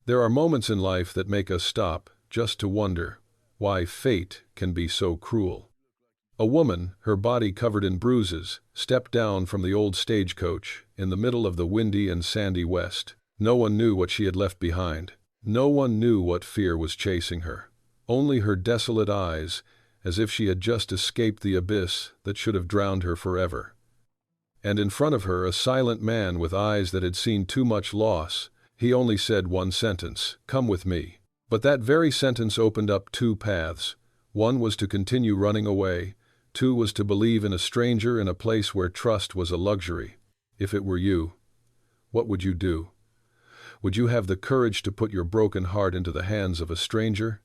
There are moments in life that make us stop just to wonder why fate can be so cruel. A woman, her body covered in bruises, stepped down from the old stagecoach in the middle of the windy and sandy West. No one knew what she had left behind. No one knew what fear was chasing her. Only her desolate eyes, as if she had just escaped the abyss that should have drowned her forever. And in front of her, a silent man with eyes that had seen too much loss. He only said one sentence, "Come with me." But that very sentence opened up two paths. One was to continue running away. Two was to believe in a stranger in a place where trust was a luxury. If it were you, what would you do? Would you have the courage to put your broken heart into the hands of a stranger?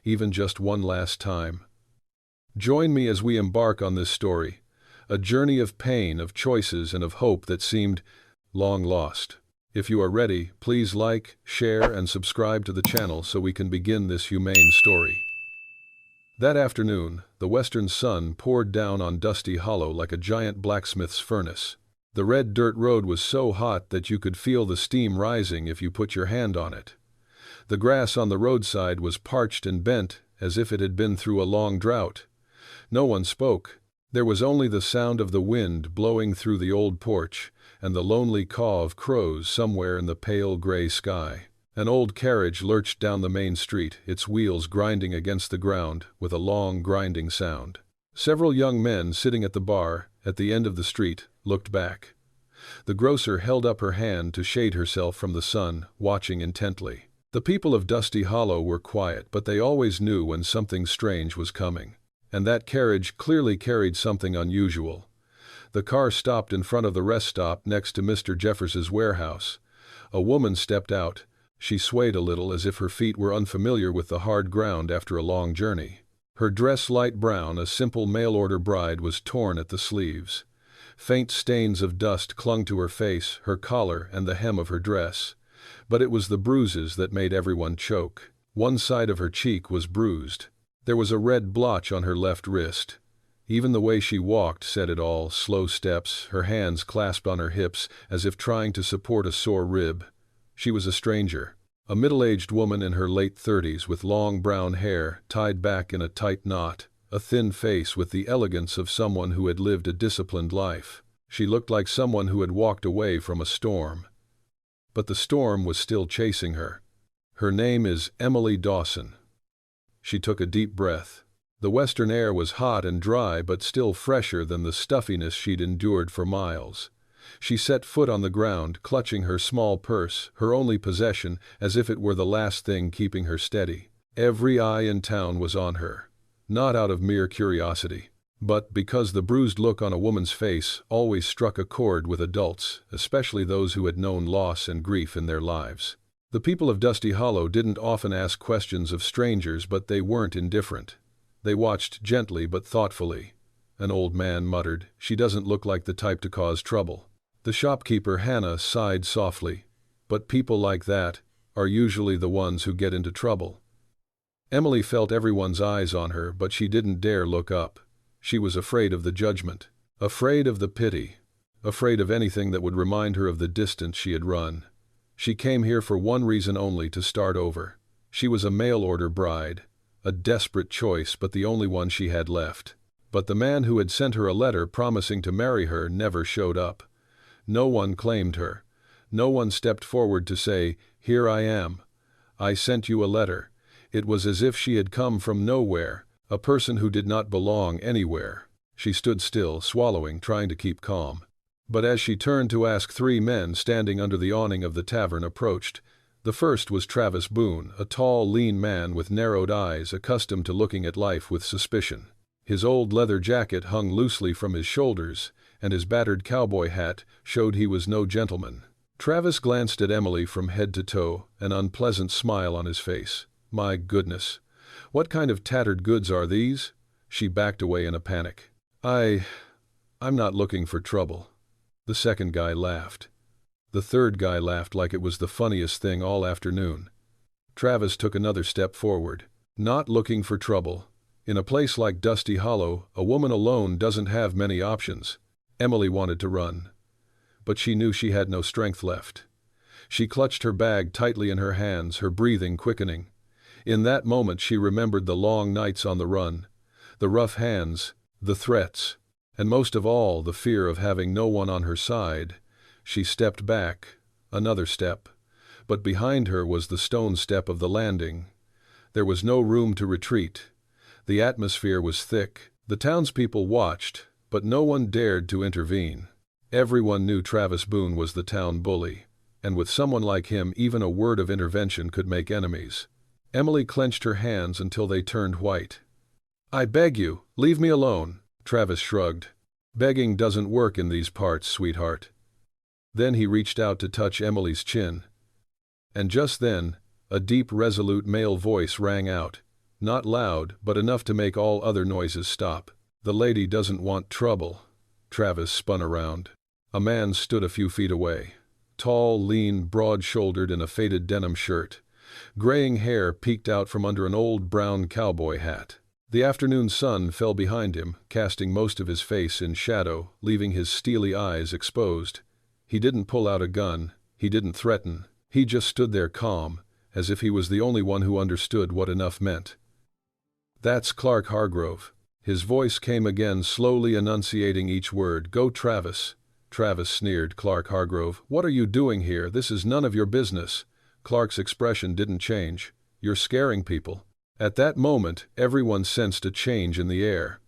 Even just one last time. Join me as we embark on this story, a journey of pain, of choices, and of hope that seemed long lost. If you are ready, please like, share, and subscribe to the channel so we can begin this humane story. That afternoon, the western sun poured down on Dusty Hollow like a giant blacksmith's furnace. The red dirt road was so hot that you could feel the steam rising if you put your hand on it. The grass on the roadside was parched and bent as if it had been through a long drought. No one spoke. There was only the sound of the wind blowing through the old porch and the lonely caw of crows somewhere in the pale gray sky. An old carriage lurched down the main street, its wheels grinding against the ground with a long grinding sound. Several young men sitting at the bar at the end of the street looked back. The grocer held up her hand to shade herself from the sun, watching intently. The people of Dusty Hollow were quiet, but they always knew when something strange was coming. And that carriage clearly carried something unusual. The car stopped in front of the rest stop next to Mr. Jeffers's warehouse. A woman stepped out. She swayed a little as if her feet were unfamiliar with the hard ground after a long journey. Her dress light brown, a simple mail-order bride, was torn at the sleeves. Faint stains of dust clung to her face, her collar, and the hem of her dress. But it was the bruises that made everyone choke. One side of her cheek was bruised. There was a red blotch on her left wrist. Even the way she walked said it all, slow steps, her hands clasped on her hips as if trying to support a sore rib. She was a stranger, a middle-aged woman in her late 30s with long brown hair tied back in a tight knot, a thin face with the elegance of someone who had lived a disciplined life. She looked like someone who had walked away from a storm. But the storm was still chasing her. Her name is Emily Dawson. She took a deep breath. The western air was hot and dry, but still fresher than the stuffiness she'd endured for miles. She set foot on the ground, clutching her small purse, her only possession, as if it were the last thing keeping her steady. Every eye in town was on her, not out of mere curiosity, but because the bruised look on a woman's face always struck a chord with adults, especially those who had known loss and grief in their lives. The people of Dusty Hollow didn't often ask questions of strangers, but they weren't indifferent. They watched gently but thoughtfully. An old man muttered, "She doesn't look like the type to cause trouble." The shopkeeper Hannah sighed softly. But people like that are usually the ones who get into trouble. Emily felt everyone's eyes on her, but she didn't dare look up. She was afraid of the judgment, afraid of the pity, afraid of anything that would remind her of the distance she had run. She came here for one reason only, to start over. She was a mail-order bride, a desperate choice, but the only one she had left. But the man who had sent her a letter promising to marry her never showed up. No one claimed her. No one stepped forward to say, "Here I am. I sent you a letter." It was as if she had come from nowhere, a person who did not belong anywhere. She stood still, swallowing, trying to keep calm. But as she turned to ask, three men standing under the awning of the tavern approached. The first was Travis Boone, a tall, lean man with narrowed eyes, accustomed to looking at life with suspicion. His old leather jacket hung loosely from his shoulders, and his battered cowboy hat showed he was no gentleman. Travis glanced at Emily from head to toe, an unpleasant smile on his face. "My goodness, what kind of tattered goods are these?" She backed away in a panic. I'm not looking for trouble." The second guy laughed. The third guy laughed like it was the funniest thing all afternoon. Travis took another step forward. "Not looking for trouble. In a place like Dusty Hollow, a woman alone doesn't have many options." Emily wanted to run, but she knew she had no strength left. She clutched her bag tightly in her hands, her breathing quickening. In that moment she remembered the long nights on the run, the rough hands, the threats, and most of all the fear of having no one on her side. She stepped back, another step, but behind her was the stone step of the landing. There was no room to retreat. The atmosphere was thick. The townspeople watched, but no one dared to intervene. Everyone knew Travis Boone was the town bully, and with someone like him even a word of intervention could make enemies. Emily clenched her hands until they turned white. "I beg you, leave me alone," Travis shrugged. "Begging doesn't work in these parts, sweetheart." Then he reached out to touch Emily's chin. And just then, a deep, resolute male voice rang out, not loud, but enough to make all other noises stop. "The lady doesn't want trouble." Travis spun around. A man stood a few feet away. Tall, lean, broad-shouldered in a faded denim shirt. Graying hair peeked out from under an old brown cowboy hat. The afternoon sun fell behind him, casting most of his face in shadow, leaving his steely eyes exposed. He didn't pull out a gun. He didn't threaten. He just stood there calm, as if he was the only one who understood what enough meant. "That's Clark Hargrove." His voice came again, slowly enunciating each word. "Go, Travis." Travis sneered. "Clark Hargrove, what are you doing here? This is none of your business." Clark's expression didn't change. "You're scaring people." At that moment, everyone sensed a change in the air.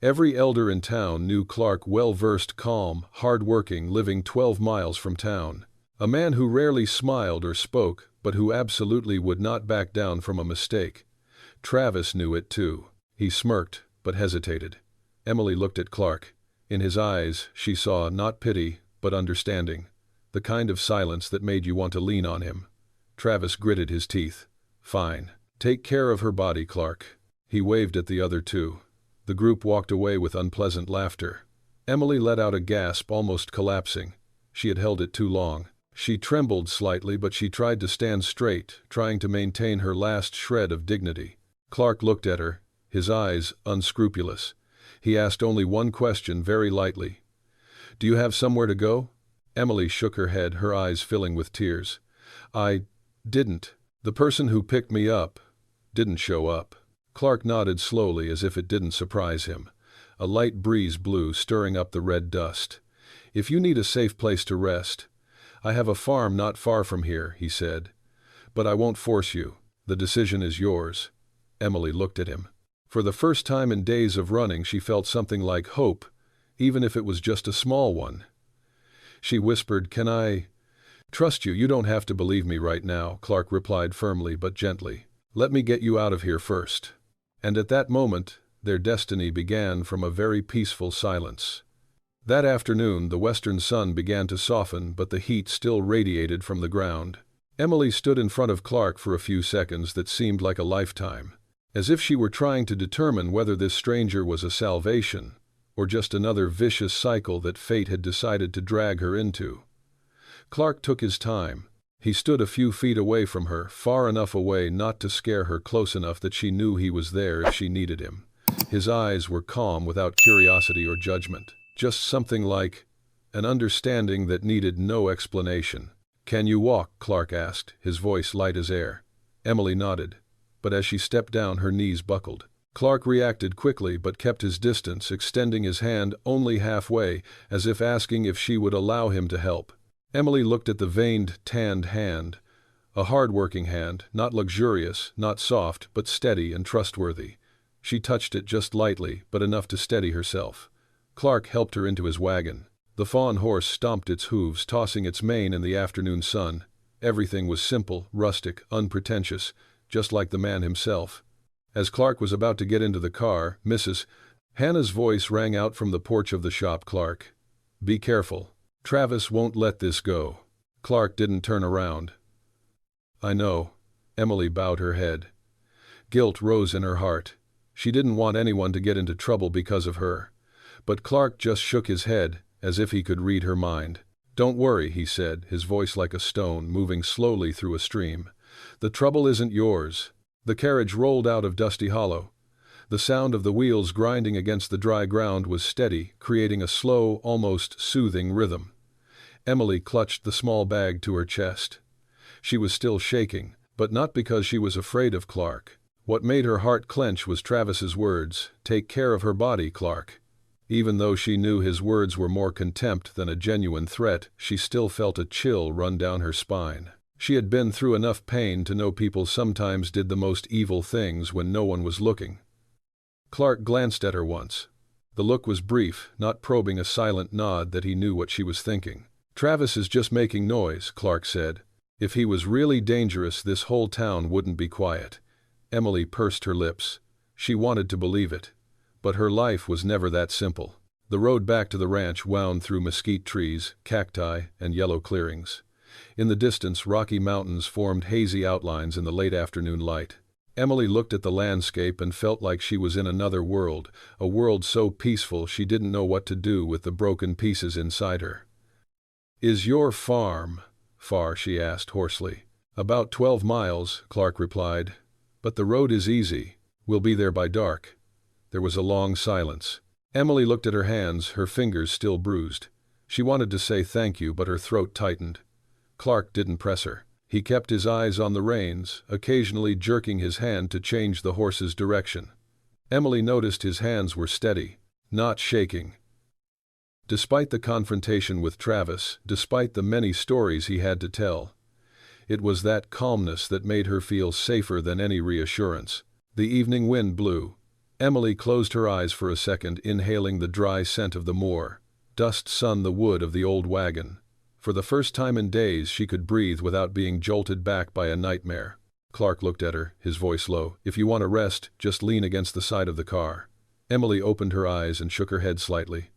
Every elder in town knew Clark, well-versed, calm, hard-working, living 12 miles from town. A man who rarely smiled or spoke, but who absolutely would not back down from a mistake. Travis knew it too. He smirked, but hesitated. Emily looked at Clark. In his eyes, she saw not pity, but understanding. The kind of silence that made you want to lean on him. Travis gritted his teeth. "Fine. Take care of her body, Clark." He waved at the other two. The group walked away with unpleasant laughter. Emily let out a gasp, almost collapsing. She had held it too long. She trembled slightly, but she tried to stand straight, trying to maintain her last shred of dignity. Clark looked at her, his eyes unscrupulous. He asked only one question very lightly. "Do you have somewhere to go?" Emily shook her head, her eyes filling with tears. "I didn't. The person who picked me up didn't show up." Clark nodded slowly, as if it didn't surprise him. A light breeze blew, stirring up the red dust. "If you need a safe place to rest, I have a farm not far from here," he said. "But I won't force you. The decision is yours." Emily looked at him. For the first time in days of running, she felt something like hope, even if it was just a small one. She whispered, "Can I trust you? You don't have to believe me right now," Clark replied firmly but gently. "Let me get you out of here first." And at that moment, their destiny began from a very peaceful silence. That afternoon, the western sun began to soften, but the heat still radiated from the ground. Emily stood in front of Clark for a few seconds that seemed like a lifetime, as if she were trying to determine whether this stranger was a salvation or just another vicious cycle that fate had decided to drag her into. Clark took his time. He stood a few feet away from her, far enough away not to scare her, close enough that she knew he was there if she needed him. His eyes were calm, without curiosity or judgment. Just something like an understanding that needed no explanation. "Can you walk?" Clark asked, his voice light as air. Emily nodded, but as she stepped down, her knees buckled. Clark reacted quickly but kept his distance, extending his hand only halfway, as if asking if she would allow him to help. Emily looked at the veined, tanned hand, a hard-working hand, not luxurious, not soft, but steady and trustworthy. She touched it just lightly, but enough to steady herself. Clark helped her into his wagon. The fawn horse stomped its hooves, tossing its mane in the afternoon sun. Everything was simple, rustic, unpretentious, just like the man himself. As Clark was about to get into the car, Mrs. Hannah's voice rang out from the porch of the shop. "Clark, be careful. Travis won't let this go." Clark didn't turn around. "I know." Emily bowed her head. Guilt rose in her heart. She didn't want anyone to get into trouble because of her. But Clark just shook his head, as if he could read her mind. "Don't worry," he said, his voice like a stone, moving slowly through a stream. "The trouble isn't yours." The carriage rolled out of Dusty Hollow. The sound of the wheels grinding against the dry ground was steady, creating a slow, almost soothing rhythm. Emily clutched the small bag to her chest. She was still shaking, but not because she was afraid of Clark. What made her heart clench was Travis's words, "Take care of her body, Clark." Even though she knew his words were more contempt than a genuine threat, she still felt a chill run down her spine. She had been through enough pain to know people sometimes did the most evil things when no one was looking. Clark glanced at her once. The look was brief, not probing, a silent nod that he knew what she was thinking. "Travis is just making noise," Clark said. "If he was really dangerous, this whole town wouldn't be quiet." Emily pursed her lips. She wanted to believe it. But her life was never that simple. The road back to the ranch wound through mesquite trees, cacti, and yellow clearings. In the distance, rocky mountains formed hazy outlines in the late afternoon light. Emily looked at the landscape and felt like she was in another world, a world so peaceful she didn't know what to do with the broken pieces inside her. "Is your farm far?" she asked hoarsely. "About 12 miles, Clark replied. "But the road is easy. We'll be there by dark." There was a long silence. Emily looked at her hands, her fingers still bruised. She wanted to say thank you, but her throat tightened. Clark didn't press her. He kept his eyes on the reins, occasionally jerking his hand to change the horse's direction. Emily noticed his hands were steady, not shaking. Despite the confrontation with Travis, despite the many stories he had to tell, it was that calmness that made her feel safer than any reassurance. The evening wind blew. Emily closed her eyes for a second, inhaling the dry scent of the moor. Dust sunned the wood of the old wagon. For the first time in days, she could breathe without being jolted back by a nightmare. Clark looked at her, his voice low. "If you want to rest, just lean against the side of the car." Emily opened her eyes and shook her head slightly.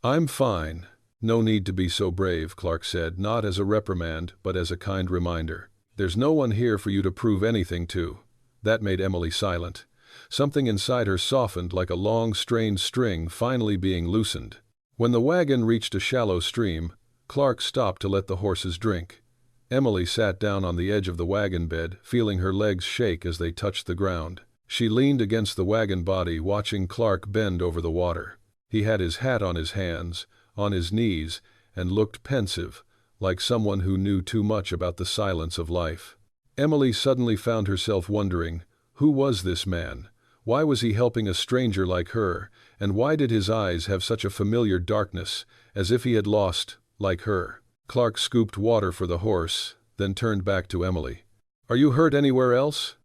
"I'm fine. No need to be so brave," Clark said, not as a reprimand, but as a kind reminder. "There's no one here for you to prove anything to." That made Emily silent. Something inside her softened, like a long, strained string finally being loosened. When the wagon reached a shallow stream, Clark stopped to let the horses drink. Emily sat down on the edge of the wagon bed, feeling her legs shake as they touched the ground. She leaned against the wagon body, watching Clark bend over the water. He had his hat on his hands, on his knees, and looked pensive, like someone who knew too much about the silence of life. Emily suddenly found herself wondering, who was this man? Why was he helping a stranger like her, and why did his eyes have such a familiar darkness, as if he had lost, like her? Clark scooped water for the horse, then turned back to Emily. "Are you hurt anywhere else?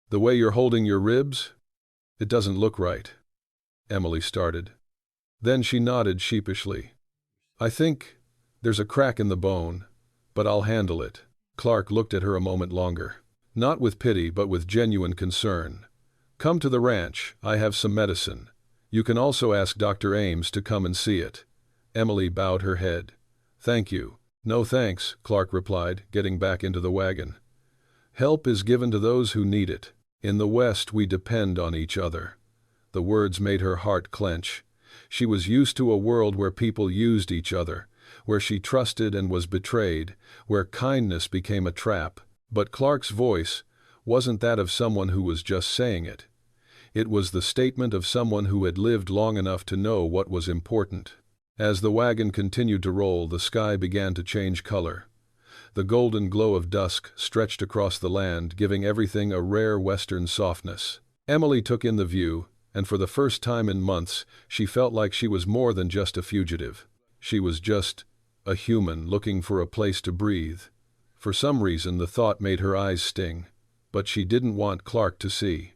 The way you're holding your ribs? It doesn't look right." Emily started. Then she nodded sheepishly. "I think there's a crack in the bone, but I'll handle it." Clark looked at her a moment longer. Not with pity, but with genuine concern. "Come to the ranch. I have some medicine. You can also ask Dr. Ames to come and see it." Emily bowed her head. "Thank you." "No thanks," Clark replied, getting back into the wagon. "Help is given to those who need it. In the West, we depend on each other." The words made her heart clench. She was used to a world where people used each other, where she trusted and was betrayed, where kindness became a trap. But Clark's voice wasn't that of someone who was just saying it. It was the statement of someone who had lived long enough to know what was important. As the wagon continued to roll, the sky began to change color. The golden glow of dusk stretched across the land, giving everything a rare western softness. Emily took in the view, and for the first time in months, she felt like she was more than just a fugitive. She was just a human looking for a place to breathe. For some reason, the thought made her eyes sting, but she didn't want Clark to see.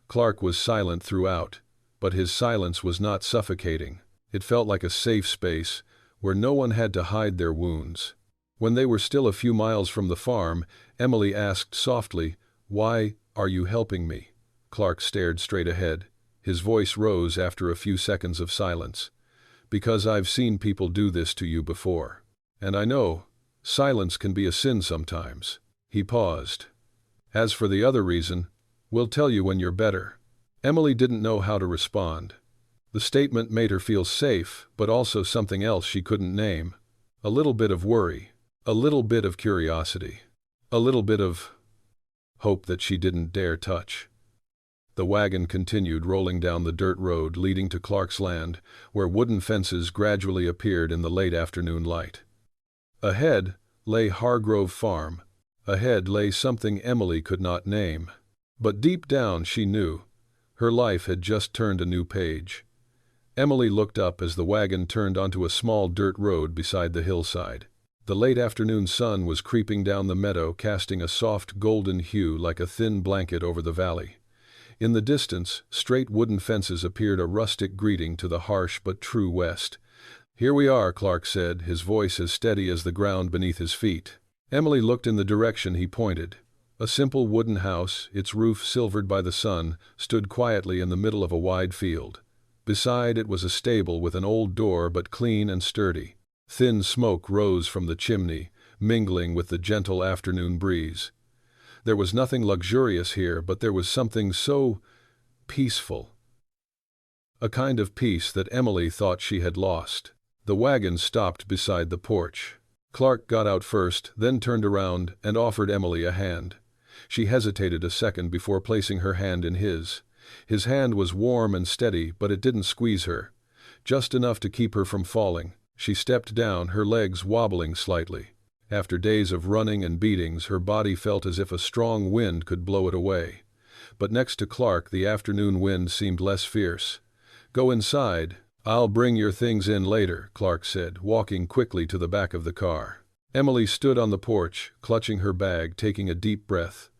Clark was silent throughout, but his silence was not suffocating. It felt like a safe space where no one had to hide their wounds. When they were still a few miles from the farm, Emily asked softly, "Why are you helping me?" Clark stared straight ahead. His voice rose after a few seconds of silence. "Because I've seen people do this to you before. And I know silence can be a sin sometimes." He paused. "As for the other reason, we'll tell you when you're better." Emily didn't know how to respond. The statement made her feel safe, but also something else she couldn't name. A little bit of worry, a little bit of curiosity, a little bit of hope that she didn't dare touch. The wagon continued rolling down the dirt road leading to Clark's land, where wooden fences gradually appeared in the late afternoon light. Ahead lay Hargrove Farm. Ahead lay something Emily could not name. But deep down she knew. Her life had just turned a new page. Emily looked up as the wagon turned onto a small dirt road beside the hillside. The late afternoon sun was creeping down the meadow, casting a soft golden hue like a thin blanket over the valley. In the distance, straight wooden fences appeared, a rustic greeting to the harsh but true west. "Here we are," Clark said, his voice as steady as the ground beneath his feet. Emily looked in the direction he pointed. A simple wooden house, its roof silvered by the sun, stood quietly in the middle of a wide field. Beside it was a stable with an old door but clean and sturdy. Thin smoke rose from the chimney, mingling with the gentle afternoon breeze. There was nothing luxurious here, but there was something so peaceful. A kind of peace that Emily thought she had lost. The wagon stopped beside the porch. Clark got out first, then turned around and offered Emily a hand. She hesitated a second before placing her hand in his. His hand was warm and steady, but it didn't squeeze her. Just enough to keep her from falling. She stepped down, her legs wobbling slightly. After days of running and beatings, her body felt as if a strong wind could blow it away. But next to Clark, the afternoon wind seemed less fierce. "Go inside. I'll bring your things in later," Clark said, walking quickly to the back of the car. Emily stood on the porch, clutching her bag, taking a deep breath.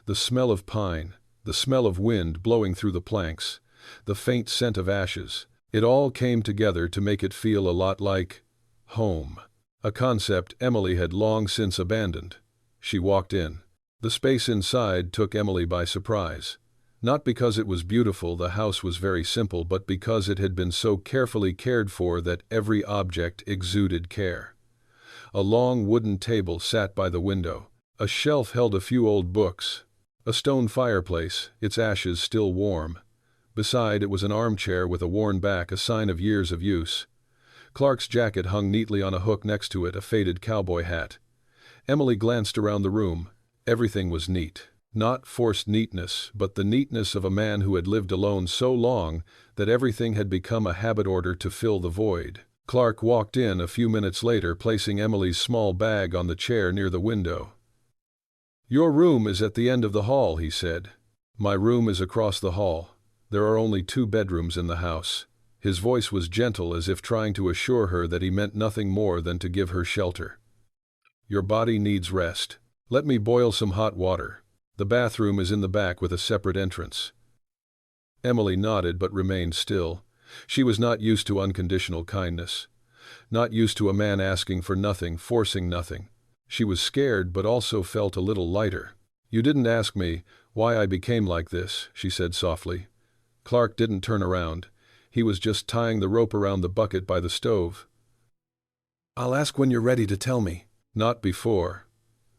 The smell of pine, the smell of wind blowing through the planks, the faint scent of ashes, it all came together to make it feel a lot like home. A concept Emily had long since abandoned. She walked in. The space inside took Emily by surprise. Not because it was beautiful, the house was very simple, but because it had been so carefully cared for that every object exuded care. A long wooden table sat by the window. A shelf held a few old books. A stone fireplace, its ashes still warm. Beside it was an armchair with a worn back, a sign of years of use. Clark's jacket hung neatly on a hook next to it, a faded cowboy hat. Emily glanced around the room. Everything was neat. Not forced neatness, but the neatness of a man who had lived alone so long that everything had become a habit order to fill the void. Clark walked in a few minutes later, placing Emily's small bag on the chair near the window. "Your room is at the end of the hall," he said. "My room is across the hall. There are only 2 bedrooms in the house." His voice was gentle, as if trying to assure her that he meant nothing more than to give her shelter. "Your body needs rest. Let me boil some hot water. The bathroom is in the back with a separate entrance." Emily nodded but remained still. She was not used to unconditional kindness. Not used to a man asking for nothing, forcing nothing. She was scared but also felt a little lighter. "You didn't ask me why I became like this," she said softly. Clark didn't turn around. He was just tying the rope around the bucket by the stove. "I'll ask when you're ready to tell me." "Not before."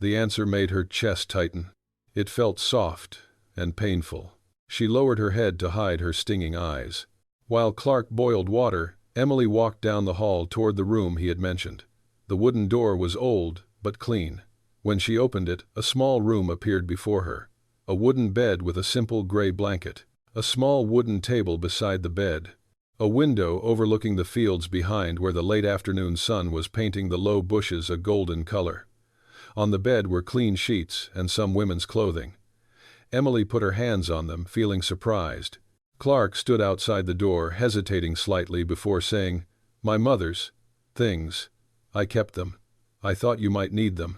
The answer made her chest tighten. It felt soft and painful. She lowered her head to hide her stinging eyes. While Clark boiled water, Emily walked down the hall toward the room he had mentioned. The wooden door was old but clean. When she opened it, a small room appeared before her. A wooden bed with a simple gray blanket. A small wooden table beside the bed. A window overlooking the fields behind, where the late afternoon sun was painting the low bushes a golden color. On the bed were clean sheets and some women's clothing. Emily put her hands on them, feeling surprised. Clark stood outside the door, hesitating slightly before saying, "My mother's things. I kept them. I thought you might need them."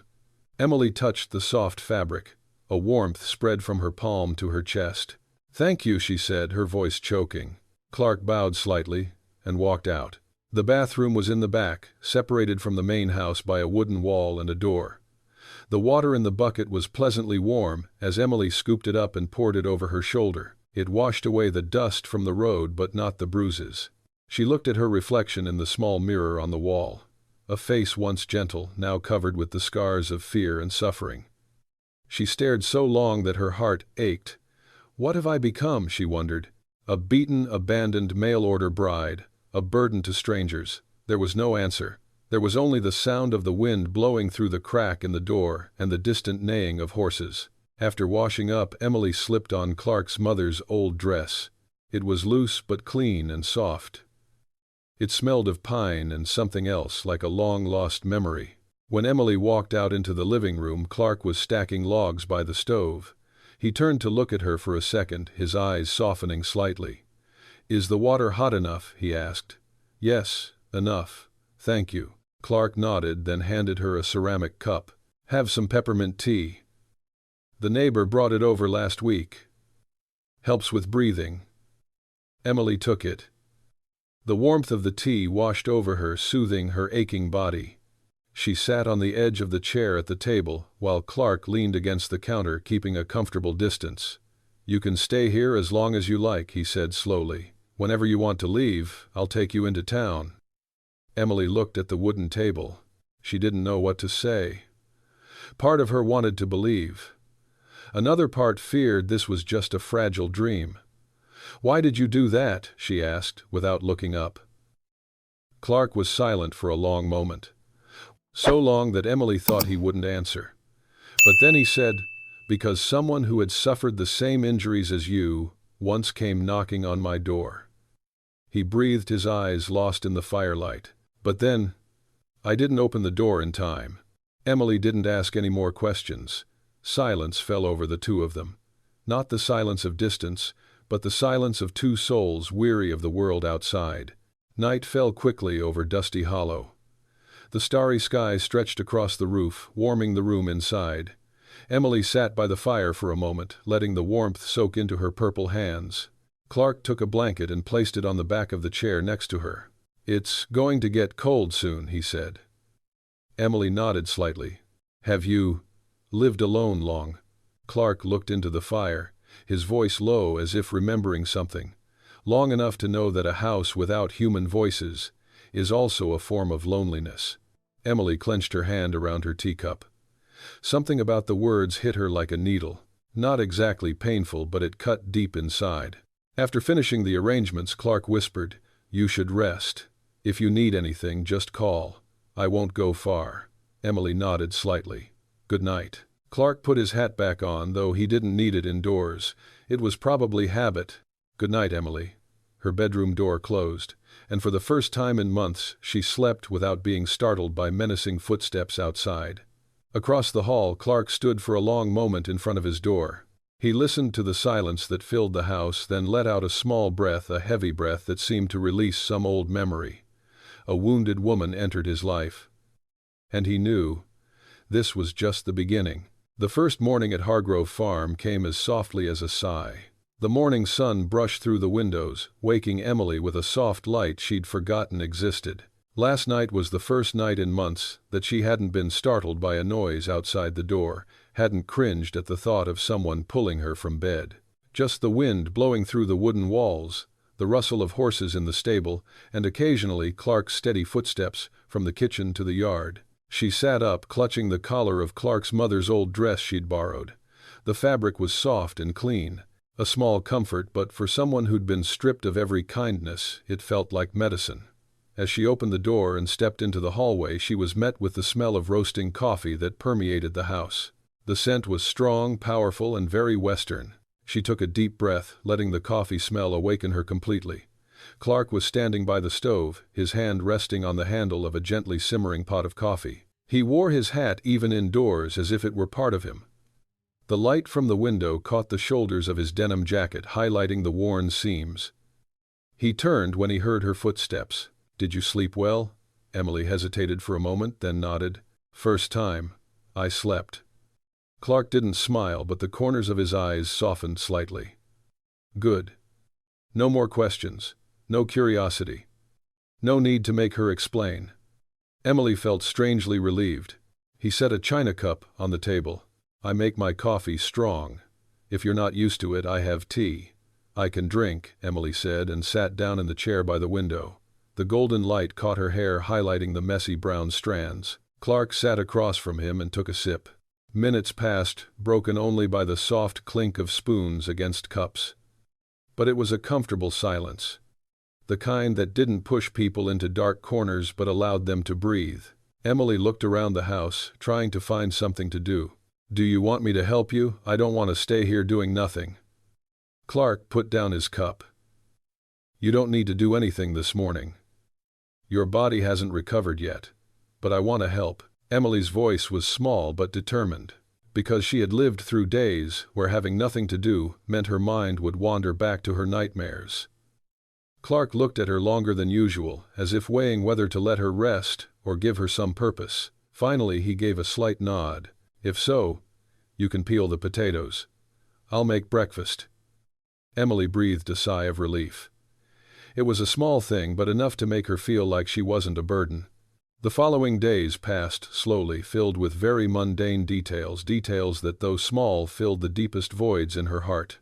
Emily touched the soft fabric. A warmth spread from her palm to her chest. "Thank you," she said, her voice choking. Clark bowed slightly and walked out. The bathroom was in the back, separated from the main house by a wooden wall and a door. The water in the bucket was pleasantly warm as Emily scooped it up and poured it over her shoulder. It washed away the dust from the road but not the bruises. She looked at her reflection in the small mirror on the wall. A face once gentle, now covered with the scars of fear and suffering. She stared so long that her heart ached. What have I become, she wondered. A beaten, abandoned mail-order bride, a burden to strangers. There was no answer. There was only the sound of the wind blowing through the crack in the door and the distant neighing of horses. After washing up, Emily slipped on Clark's mother's old dress. It was loose but clean and soft. It smelled of pine and something else, like a long-lost memory. When Emily walked out into the living room, Clark was stacking logs by the stove. He turned to look at her for a second, his eyes softening slightly. "Is the water hot enough?" he asked. "Yes, enough. Thank you." Clark nodded, then handed her a ceramic cup. "Have some peppermint tea. The neighbor brought it over last week. Helps with breathing." Emily took it. The warmth of the tea washed over her, soothing her aching body. She sat on the edge of the chair at the table, while Clark leaned against the counter, keeping a comfortable distance. "You can stay here as long as you like," he said slowly. "Whenever you want to leave, I'll take you into town." Emily looked at the wooden table. She didn't know what to say. Part of her wanted to believe. Another part feared this was just a fragile dream. "Why did you do that?" she asked, without looking up. Clark was silent for a long moment. So long that Emily thought he wouldn't answer. But then he said, "Because someone who had suffered the same injuries as you once came knocking on my door." He breathed, his eyes lost in the firelight. "But then, I didn't open the door in time." Emily didn't ask any more questions. Silence fell over the two of them. Not the silence of distance, but the silence of two souls weary of the world outside. Night fell quickly over Dusty Hollow. The starry sky stretched across the roof, warming the room inside. Emily sat by the fire for a moment, letting the warmth soak into her purple hands. Clark took a blanket and placed it on the back of the chair next to her. "It's going to get cold soon," he said. Emily nodded slightly. "Have you lived alone long?" Clark looked into the fire, his voice low as if remembering something. "Long enough to know that a house without human voices is also a form of loneliness." Emily clenched her hand around her teacup. Something about the words hit her like a needle. Not exactly painful, but it cut deep inside. After finishing the arrangements, Clark whispered, "You should rest. If you need anything, just call. I won't go far." Emily nodded slightly. "Good night." Clark put his hat back on, though he didn't need it indoors. It was probably habit. "Good night, Emily." Her bedroom door closed, and for the first time in months she slept without being startled by menacing footsteps outside. Across the hall, Clark stood for a long moment in front of his door. He listened to the silence that filled the house, then let out a small breath, a heavy breath that seemed to release some old memory. A wounded woman entered his life. And he knew this was just the beginning. The first morning at Hargrove Farm came as softly as a sigh. The morning sun brushed through the windows, waking Emily with a soft light she'd forgotten existed. Last night was the first night in months that she hadn't been startled by a noise outside the door, hadn't cringed at the thought of someone pulling her from bed. Just the wind blowing through the wooden walls, the rustle of horses in the stable, and occasionally Clark's steady footsteps from the kitchen to the yard. She sat up, clutching the collar of Clark's mother's old dress she'd borrowed. The fabric was soft and clean. A small comfort, but for someone who'd been stripped of every kindness, it felt like medicine. As she opened the door and stepped into the hallway, she was met with the smell of roasting coffee that permeated the house. The scent was strong, powerful, and very Western. She took a deep breath, letting the coffee smell awaken her completely. Clark was standing by the stove, his hand resting on the handle of a gently simmering pot of coffee. He wore his hat even indoors, as if it were part of him. The light from the window caught the shoulders of his denim jacket, highlighting the worn seams. He turned when he heard her footsteps. "Did you sleep well?" Emily hesitated for a moment, then nodded. "First time I slept." Clark didn't smile, but the corners of his eyes softened slightly. "Good. No more questions. No curiosity. No need to make her explain." Emily felt strangely relieved. He set a china cup on the table. "I make my coffee strong. If you're not used to it, I have tea." "I can drink," Emily said, and sat down in the chair by the window. The golden light caught her hair, highlighting the messy brown strands. Clark sat across from him and took a sip. Minutes passed, broken only by the soft clink of spoons against cups. But it was a comfortable silence. The kind that didn't push people into dark corners but allowed them to breathe. Emily looked around the house, trying to find something to do. "Do you want me to help you? I don't want to stay here doing nothing." Clark put down his cup. "You don't need to do anything this morning. Your body hasn't recovered yet. But I want to help." Emily's voice was small but determined, because she had lived through days where having nothing to do meant her mind would wander back to her nightmares. Clark looked at her longer than usual, as if weighing whether to let her rest or give her some purpose. Finally, he gave a slight nod. "If so, you can peel the potatoes. I'll make breakfast." Emily breathed a sigh of relief. It was a small thing, but enough to make her feel like she wasn't a burden. The following days passed slowly, filled with very mundane details that, though small, filled the deepest voids in her heart.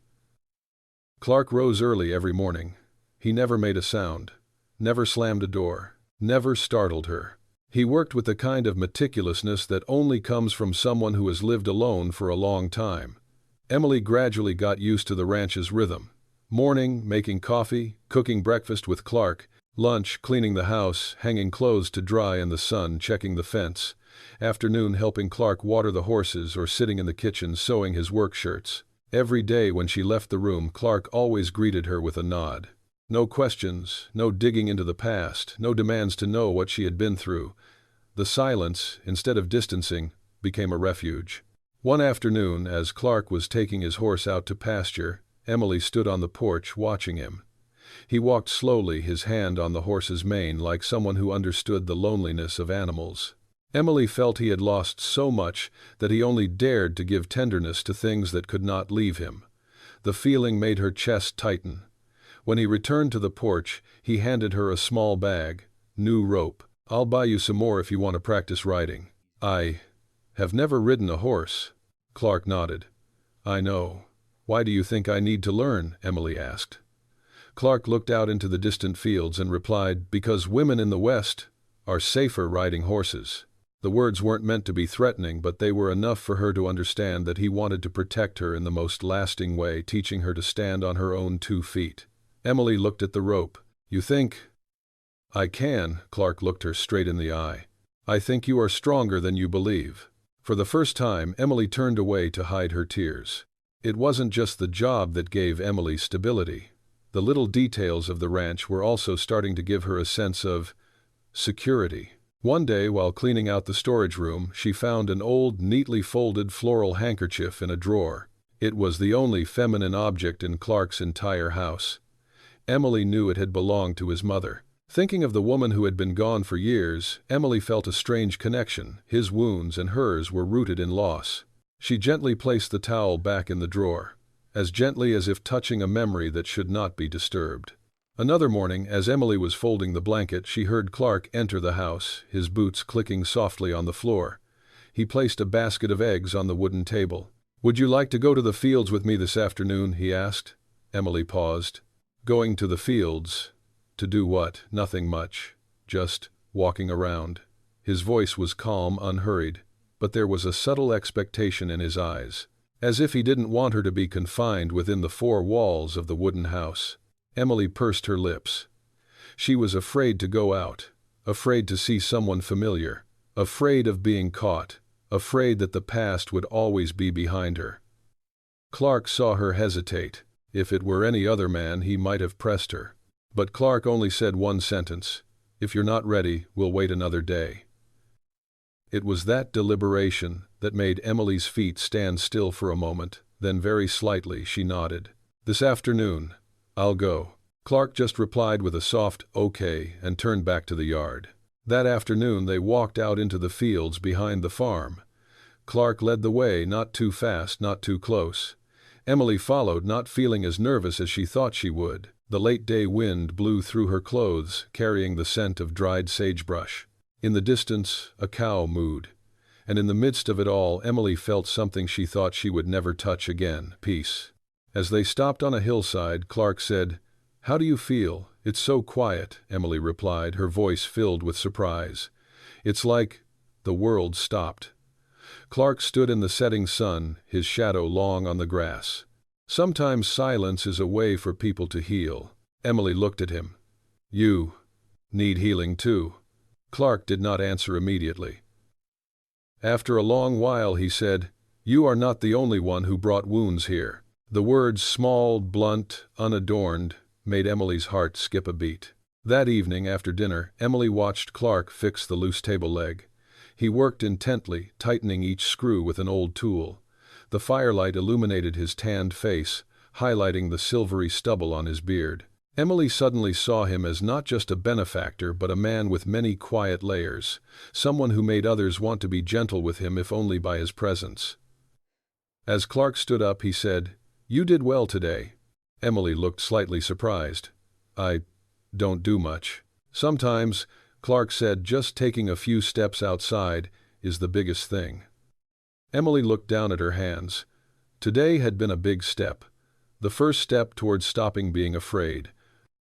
Clark rose early every morning. He never made a sound, never slammed a door, never startled her. He worked with the kind of meticulousness that only comes from someone who has lived alone for a long time. Emily gradually got used to the ranch's rhythm. Morning, making coffee, cooking breakfast with Clark; lunch, cleaning the house, hanging clothes to dry in the sun, checking the fence; afternoon, helping Clark water the horses or sitting in the kitchen sewing his work shirts. Every day when she left the room, Clark always greeted her with a nod. No questions, no digging into the past, no demands to know what she had been through. The silence, instead of distancing, became a refuge. One afternoon, as Clark was taking his horse out to pasture, Emily stood on the porch watching him. He walked slowly, his hand on the horse's mane, like someone who understood the loneliness of animals. Emily felt he had lost so much that he only dared to give tenderness to things that could not leave him. The feeling made her chest tighten. When he returned to the porch, he handed her a small bag. "New rope. I'll buy you some more if you want to practice riding." "I have never ridden a horse." Clark nodded. "I know. Why do you think I need to learn?" Emily asked. Clark looked out into the distant fields and replied, "Because women in the West are safer riding horses." The words weren't meant to be threatening, but they were enough for her to understand that he wanted to protect her in the most lasting way, teaching her to stand on her own 2 feet. Emily looked at the rope. "You think I can?" Clark looked her straight in the eye. "I think you are stronger than you believe." For the first time, Emily turned away to hide her tears. It wasn't just the job that gave Emily stability. The little details of the ranch were also starting to give her a sense of security. One day, while cleaning out the storage room, she found an old, neatly folded floral handkerchief in a drawer. It was the only feminine object in Clark's entire house. Emily knew it had belonged to his mother. Thinking of the woman who had been gone for years, Emily felt a strange connection. His wounds and hers were rooted in loss. She gently placed the towel back in the drawer, as gently as if touching a memory that should not be disturbed. Another morning, as Emily was folding the blanket, she heard Clark enter the house, his boots clicking softly on the floor. He placed a basket of eggs on the wooden table. "Would you like to go to the fields with me this afternoon?" he asked. Emily paused. Going to the fields? To do what? Nothing much. Just walking around. His voice was calm, unhurried, but there was a subtle expectation in his eyes, as if he didn't want her to be confined within the 4 walls of the wooden house. Emily pursed her lips. She was afraid to go out, afraid to see someone familiar, afraid of being caught, afraid that the past would always be behind her. Clark saw her hesitate. If it were any other man, he might have pressed her. But Clark only said one sentence: "If you're not ready, we'll wait another day." It was that deliberation that made Emily's feet stand still for a moment, then very slightly she nodded. "This afternoon, I'll go." Clark just replied with a soft "okay" and turned back to the yard. That afternoon they walked out into the fields behind the farm. Clark led the way, not too fast, not too close. Emily followed, not feeling as nervous as she thought she would. The late-day wind blew through her clothes, carrying the scent of dried sagebrush. In the distance, a cow mooed. And in the midst of it all, Emily felt something she thought she would never touch again: peace. As they stopped on a hillside, Clark said, "How do you feel? It's so quiet," Emily replied, her voice filled with surprise. "It's like the world stopped." Clark stood in the setting sun, his shadow long on the grass. Sometimes silence is a way for people to heal. Emily looked at him. "You need healing too." Clark did not answer immediately. After a long while he said, "You are not the only one who brought wounds here." The words, small, blunt, unadorned, made Emily's heart skip a beat. That evening, after dinner, Emily watched Clark fix the loose table leg. He worked intently, tightening each screw with an old tool. The firelight illuminated his tanned face, highlighting the silvery stubble on his beard. Emily suddenly saw him as not just a benefactor but a man with many quiet layers, someone who made others want to be gentle with him if only by his presence. As Clark stood up, he said, "You did well today." Emily looked slightly surprised. "I don't do much." "Sometimes," Clark said, "just taking a few steps outside is the biggest thing." Emily looked down at her hands. Today had been a big step. The first step towards stopping being afraid.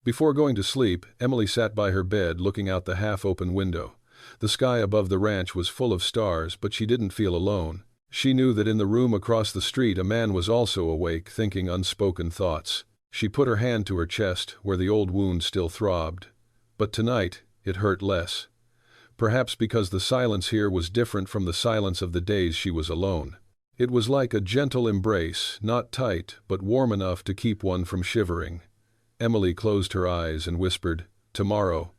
Before going to sleep, Emily sat by her bed looking out the half-open window. The sky above the ranch was full of stars, but she didn't feel alone. She knew that in the room across the street a man was also awake, thinking unspoken thoughts. She put her hand to her chest, where the old wound still throbbed. But tonight, it hurt less. Perhaps because the silence here was different from the silence of the days she was alone. It was like a gentle embrace, not tight, but warm enough to keep one from shivering. Emily closed her eyes and whispered, "Tomorrow,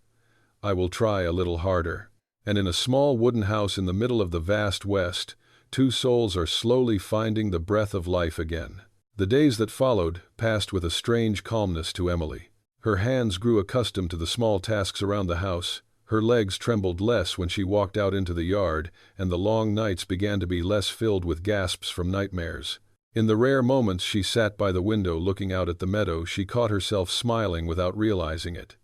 I will try a little harder." And in a small wooden house in the middle of the vast West, two souls are slowly finding the breath of life again. The days that followed passed with a strange calmness to Emily. Her hands grew accustomed to the small tasks around the house. Her legs trembled less when she walked out into the yard, and the long nights began to be less filled with gasps from nightmares. In the rare moments she sat by the window looking out at the meadow, she caught herself smiling without realizing it.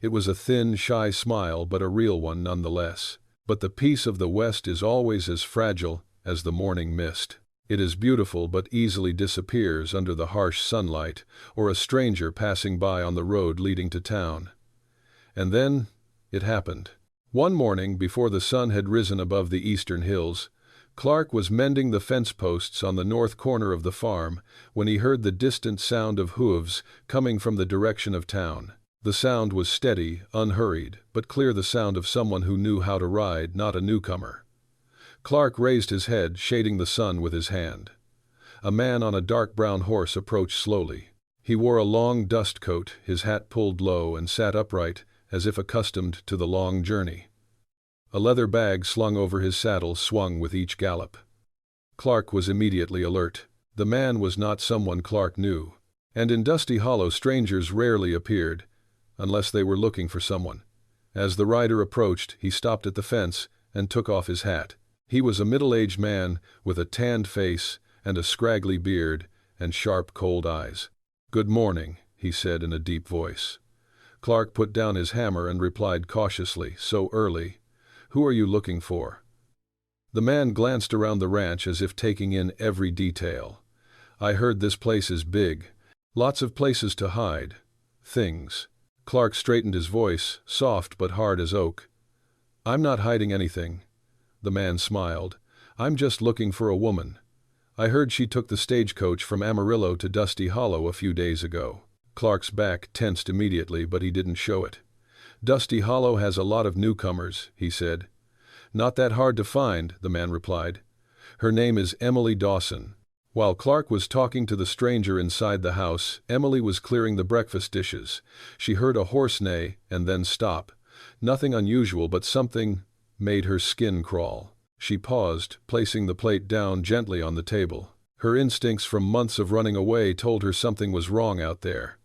It was a thin, shy smile, but a real one nonetheless. But the peace of the West is always as fragile as the morning mist. It is beautiful but easily disappears under the harsh sunlight, or a stranger passing by on the road leading to town. And then it happened. One morning, before the sun had risen above the eastern hills, Clark was mending the fence posts on the north corner of the farm when he heard the distant sound of hooves coming from the direction of town. The sound was steady, unhurried, but clear, the sound of someone who knew how to ride, not a newcomer. Clark raised his head, shading the sun with his hand. A man on a dark brown horse approached slowly. He wore a long dust coat, his hat pulled low, and sat upright, as if accustomed to the long journey. A leather bag slung over his saddle swung with each gallop. Clark was immediately alert. The man was not someone Clark knew, and in Dusty Hollow strangers rarely appeared, unless they were looking for someone. As the rider approached, he stopped at the fence and took off his hat. He was a middle-aged man with a tanned face and a scraggly beard and sharp, cold eyes. "Good morning," he said in a deep voice. Clark put down his hammer and replied cautiously, "So early? Who are you looking for?" The man glanced around the ranch as if taking in every detail. "I heard this place is big. Lots of places to hide. Things." Clark straightened his voice, soft but hard as oak. "I'm not hiding anything." The man smiled. "I'm just looking for a woman. I heard she took the stagecoach from Amarillo to Dusty Hollow a few days ago." Clark's back tensed immediately, but he didn't show it. "Dusty Hollow has a lot of newcomers," he said. "Not that hard to find," the man replied. "Her name is Emily Dawson." While Clark was talking to the stranger inside the house, Emily was clearing the breakfast dishes. She heard a horse neigh and then stop. Nothing unusual, but something made her skin crawl. She paused, placing the plate down gently on the table. Her instincts from months of running away told her something was wrong out there.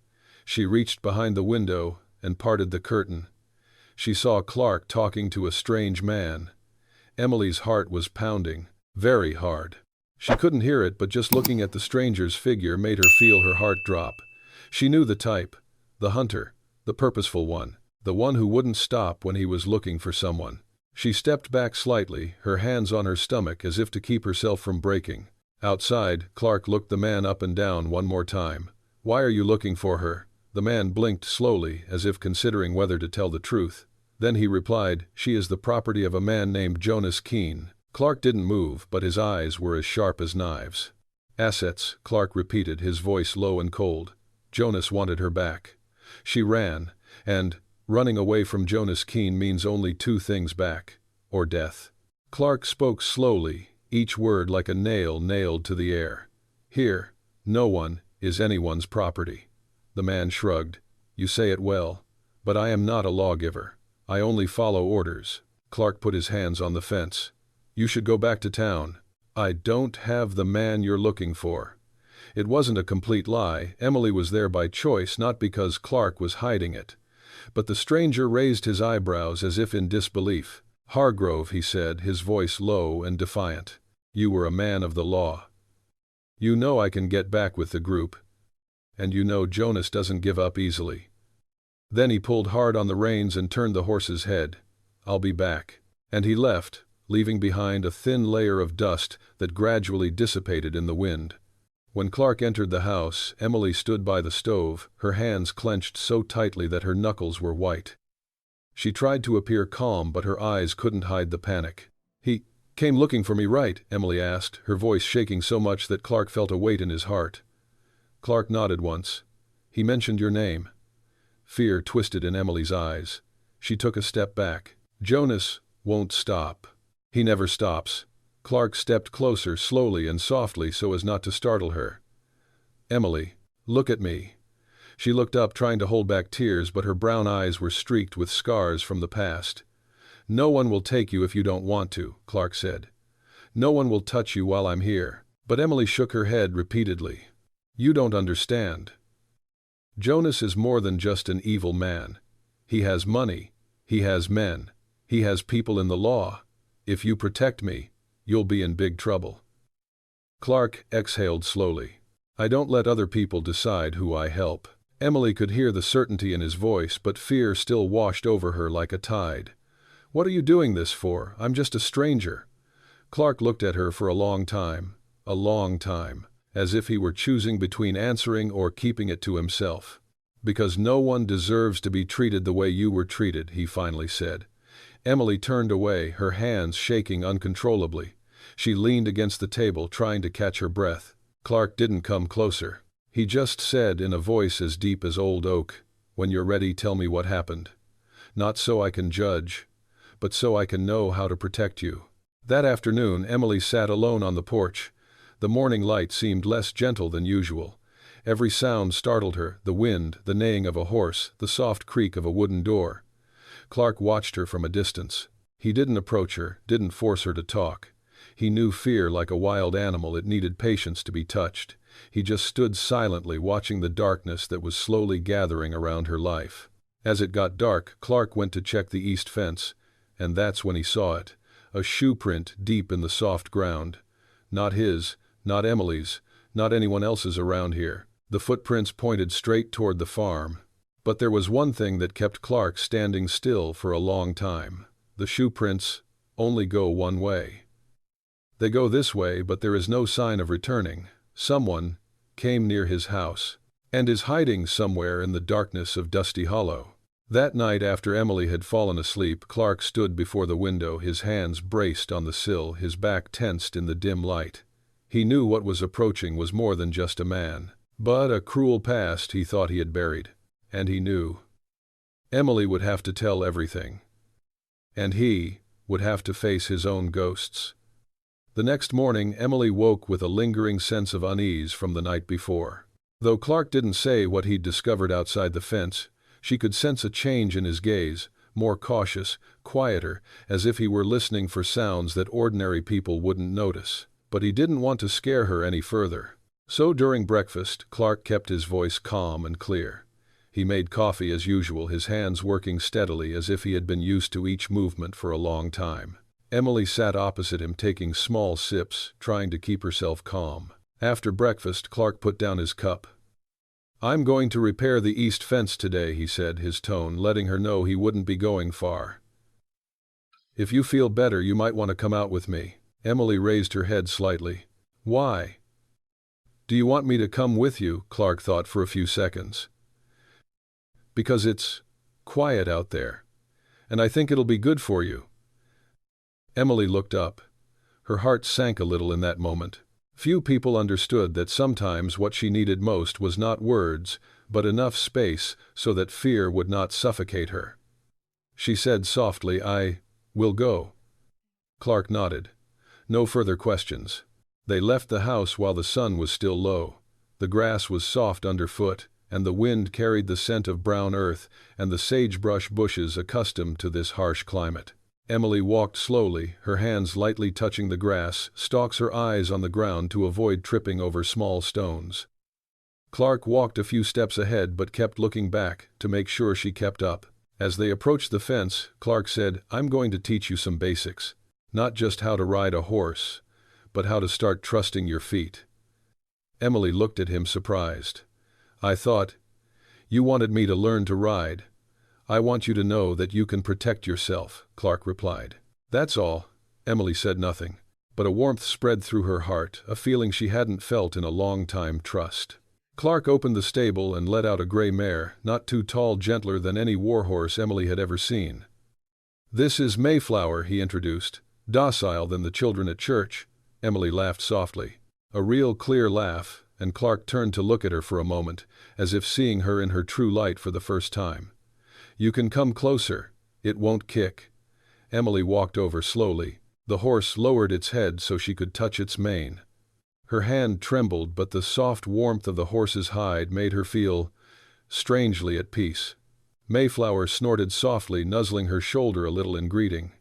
She reached behind the window and parted the curtain. She saw Clark talking to a strange man. Emily's heart was pounding, very hard. She couldn't hear it, but just looking at the stranger's figure made her feel her heart drop. She knew the type, the hunter, the purposeful one, the one who wouldn't stop when he was looking for someone. She stepped back slightly, her hands on her stomach as if to keep herself from breaking. Outside, Clark looked the man up and down one more time. "Why are you looking for her?" The man blinked slowly, as if considering whether to tell the truth. Then he replied, "She is the property of a man named Jonas Keene." Clark didn't move, but his eyes were as sharp as knives. "Assets," Clark repeated, his voice low and cold. "Jonas wanted her back. She ran, and running away from Jonas Keene means only two things back, or death." Clark spoke slowly, each word like a nail nailed to the air. "Here, no one is anyone's property." The man shrugged. "You say it well, but I am not a lawgiver. I only follow orders." Clark put his hands on the fence. "You should go back to town. I don't have the man you're looking for." It wasn't a complete lie. Emily was there by choice, not because Clark was hiding it. But the stranger raised his eyebrows as if in disbelief. "Hargrove," he said, his voice low and defiant. "You were a man of the law. You know I can get back with the group. And you know Jonas doesn't give up easily." Then he pulled hard on the reins and turned the horse's head. "I'll be back." And he left, leaving behind a thin layer of dust that gradually dissipated in the wind. When Clark entered the house, Emily stood by the stove, her hands clenched so tightly that her knuckles were white. She tried to appear calm, but her eyes couldn't hide the panic. "He came looking for me, right?" Emily asked, her voice shaking so much that Clark felt a weight in his heart. Clark nodded once. "He mentioned your name." Fear twisted in Emily's eyes. She took a step back. "Jonas won't stop. He never stops." Clark stepped closer, slowly and softly so as not to startle her. "Emily, look at me." She looked up, trying to hold back tears, but her brown eyes were streaked with scars from the past. "No one will take you if you don't want to," Clark said. "No one will touch you while I'm here." But Emily shook her head repeatedly. "You don't understand. Jonas is more than just an evil man. He has money. He has men. He has people in the law. If you protect me, you'll be in big trouble." Clark exhaled slowly. "I don't let other people decide who I help." Emily could hear the certainty in his voice, but fear still washed over her like a tide. "What are you doing this for? I'm just a stranger." Clark looked at her for a long time, as if he were choosing between answering or keeping it to himself. "Because no one deserves to be treated the way you were treated," he finally said. Emily turned away, her hands shaking uncontrollably. She leaned against the table, trying to catch her breath. Clark didn't come closer. He just said in a voice as deep as old oak, "When you're ready, tell me what happened. Not so I can judge, but so I can know how to protect you." That afternoon, Emily sat alone on the porch. The morning light seemed less gentle than usual. Every sound startled her, the wind, the neighing of a horse, the soft creak of a wooden door. Clark watched her from a distance. He didn't approach her, didn't force her to talk. He knew fear like a wild animal. It needed patience to be touched. He just stood silently, watching the darkness that was slowly gathering around her life. As it got dark, Clark went to check the east fence, and that's when he saw it. A shoe print deep in the soft ground. Not his, not Emily's, not anyone else's around here. The footprints pointed straight toward the farm. But there was one thing that kept Clark standing still for a long time. The shoe prints only go one way. They go this way, but there is no sign of returning. Someone came near his house and is hiding somewhere in the darkness of Dusty Hollow. That night, after Emily had fallen asleep, Clark stood before the window, his hands braced on the sill, his back tensed in the dim light. He knew what was approaching was more than just a man, but a cruel past he thought he had buried. And he knew Emily would have to tell everything. And he would have to face his own ghosts. The next morning, Emily woke with a lingering sense of unease from the night before. Though Clark didn't say what he'd discovered outside the fence, she could sense a change in his gaze, more cautious, quieter, as if he were listening for sounds that ordinary people wouldn't notice. But he didn't want to scare her any further. So during breakfast, Clark kept his voice calm and clear. He made coffee as usual, his hands working steadily as if he had been used to each movement for a long time. Emily sat opposite him, taking small sips, trying to keep herself calm. After breakfast, Clark put down his cup. "I'm going to repair the east fence today," he said, his tone letting her know he wouldn't be going far. "If you feel better, you might want to come out with me." Emily raised her head slightly. "Why?" "Do you want me to come with you?" Clark thought for a few seconds. "Because it's quiet out there, and I think it'll be good for you." Emily looked up. Her heart sank a little in that moment. Few people understood that sometimes what she needed most was not words, but enough space so that fear would not suffocate her. She said softly, "I will go." Clark nodded. No further questions. They left the house while the sun was still low. The grass was soft underfoot, and the wind carried the scent of brown earth and the sagebrush bushes accustomed to this harsh climate. Emily walked slowly, her hands lightly touching the grass, stalks her eyes on the ground to avoid tripping over small stones. Clark walked a few steps ahead but kept looking back to make sure she kept up. As they approached the fence, Clark said, "I'm going to teach you some basics. Not just how to ride a horse, but how to start trusting your feet." Emily looked at him surprised. "I thought you wanted me to learn to ride." "I want you to know that you can protect yourself," Clark replied. "That's all." Emily said nothing, but a warmth spread through her heart, a feeling she hadn't felt in a long time. Trust. Clark opened the stable and let out a gray mare, not too tall, gentler than any warhorse Emily had ever seen. "This is Mayflower," he introduced. "Docile than the children at church." Emily laughed softly. A real clear laugh, and Clark turned to look at her for a moment, as if seeing her in her true light for the first time. "You can come closer. It won't kick." Emily walked over slowly. The horse lowered its head so she could touch its mane. Her hand trembled, but the soft warmth of the horse's hide made her feel strangely at peace. Mayflower snorted softly, nuzzling her shoulder a little in greeting.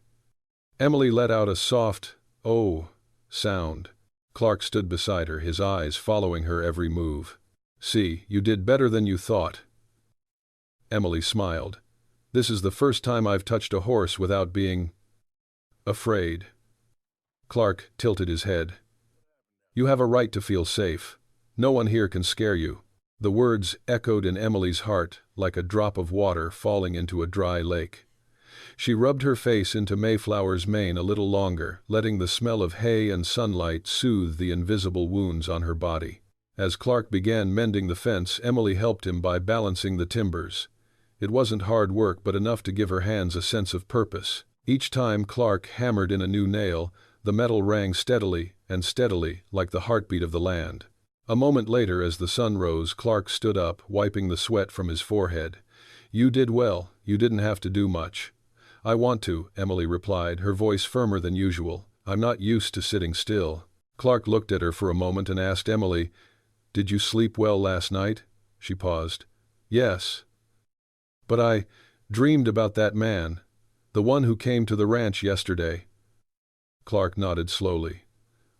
Emily let out a soft, "oh" sound. Clark stood beside her, his eyes following her every move. "See, you did better than you thought." Emily smiled. "This is the first time I've touched a horse without being afraid." Clark tilted his head. "You have a right to feel safe. No one here can scare you." The words echoed in Emily's heart like a drop of water falling into a dry lake. She rubbed her face into Mayflower's mane a little longer, letting the smell of hay and sunlight soothe the invisible wounds on her body. As Clark began mending the fence, Emily helped him by balancing the timbers. It wasn't hard work, but enough to give her hands a sense of purpose. Each time Clark hammered in a new nail, the metal rang steadily and steadily, like the heartbeat of the land. A moment later, as the sun rose, Clark stood up, wiping the sweat from his forehead. "You did well. You didn't have to do much." "I want to," Emily replied, her voice firmer than usual. "I'm not used to sitting still." Clark looked at her for a moment and asked Emily, "Did you sleep well last night?" She paused. "Yes. But I dreamed about that man, the one who came to the ranch yesterday." Clark nodded slowly.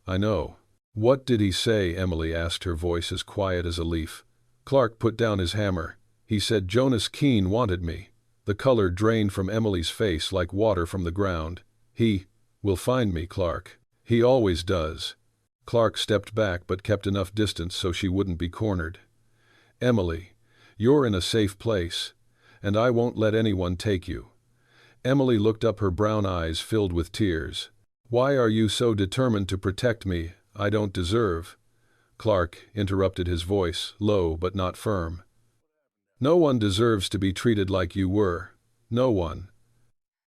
"I know." "What did he say?" Emily asked, her voice as quiet as a leaf. Clark put down his hammer. "He said Jonas Keene wanted me." The color drained from Emily's face like water from the ground. "He will find me, Clark. He always does." Clark stepped back but kept enough distance so she wouldn't be cornered. "Emily, you're in a safe place, and I won't let anyone take you." Emily looked up, her brown eyes filled with tears. "Why are you so determined to protect me? I don't deserve." Clark interrupted, his voice low but not firm. "No one deserves to be treated like you were. No one."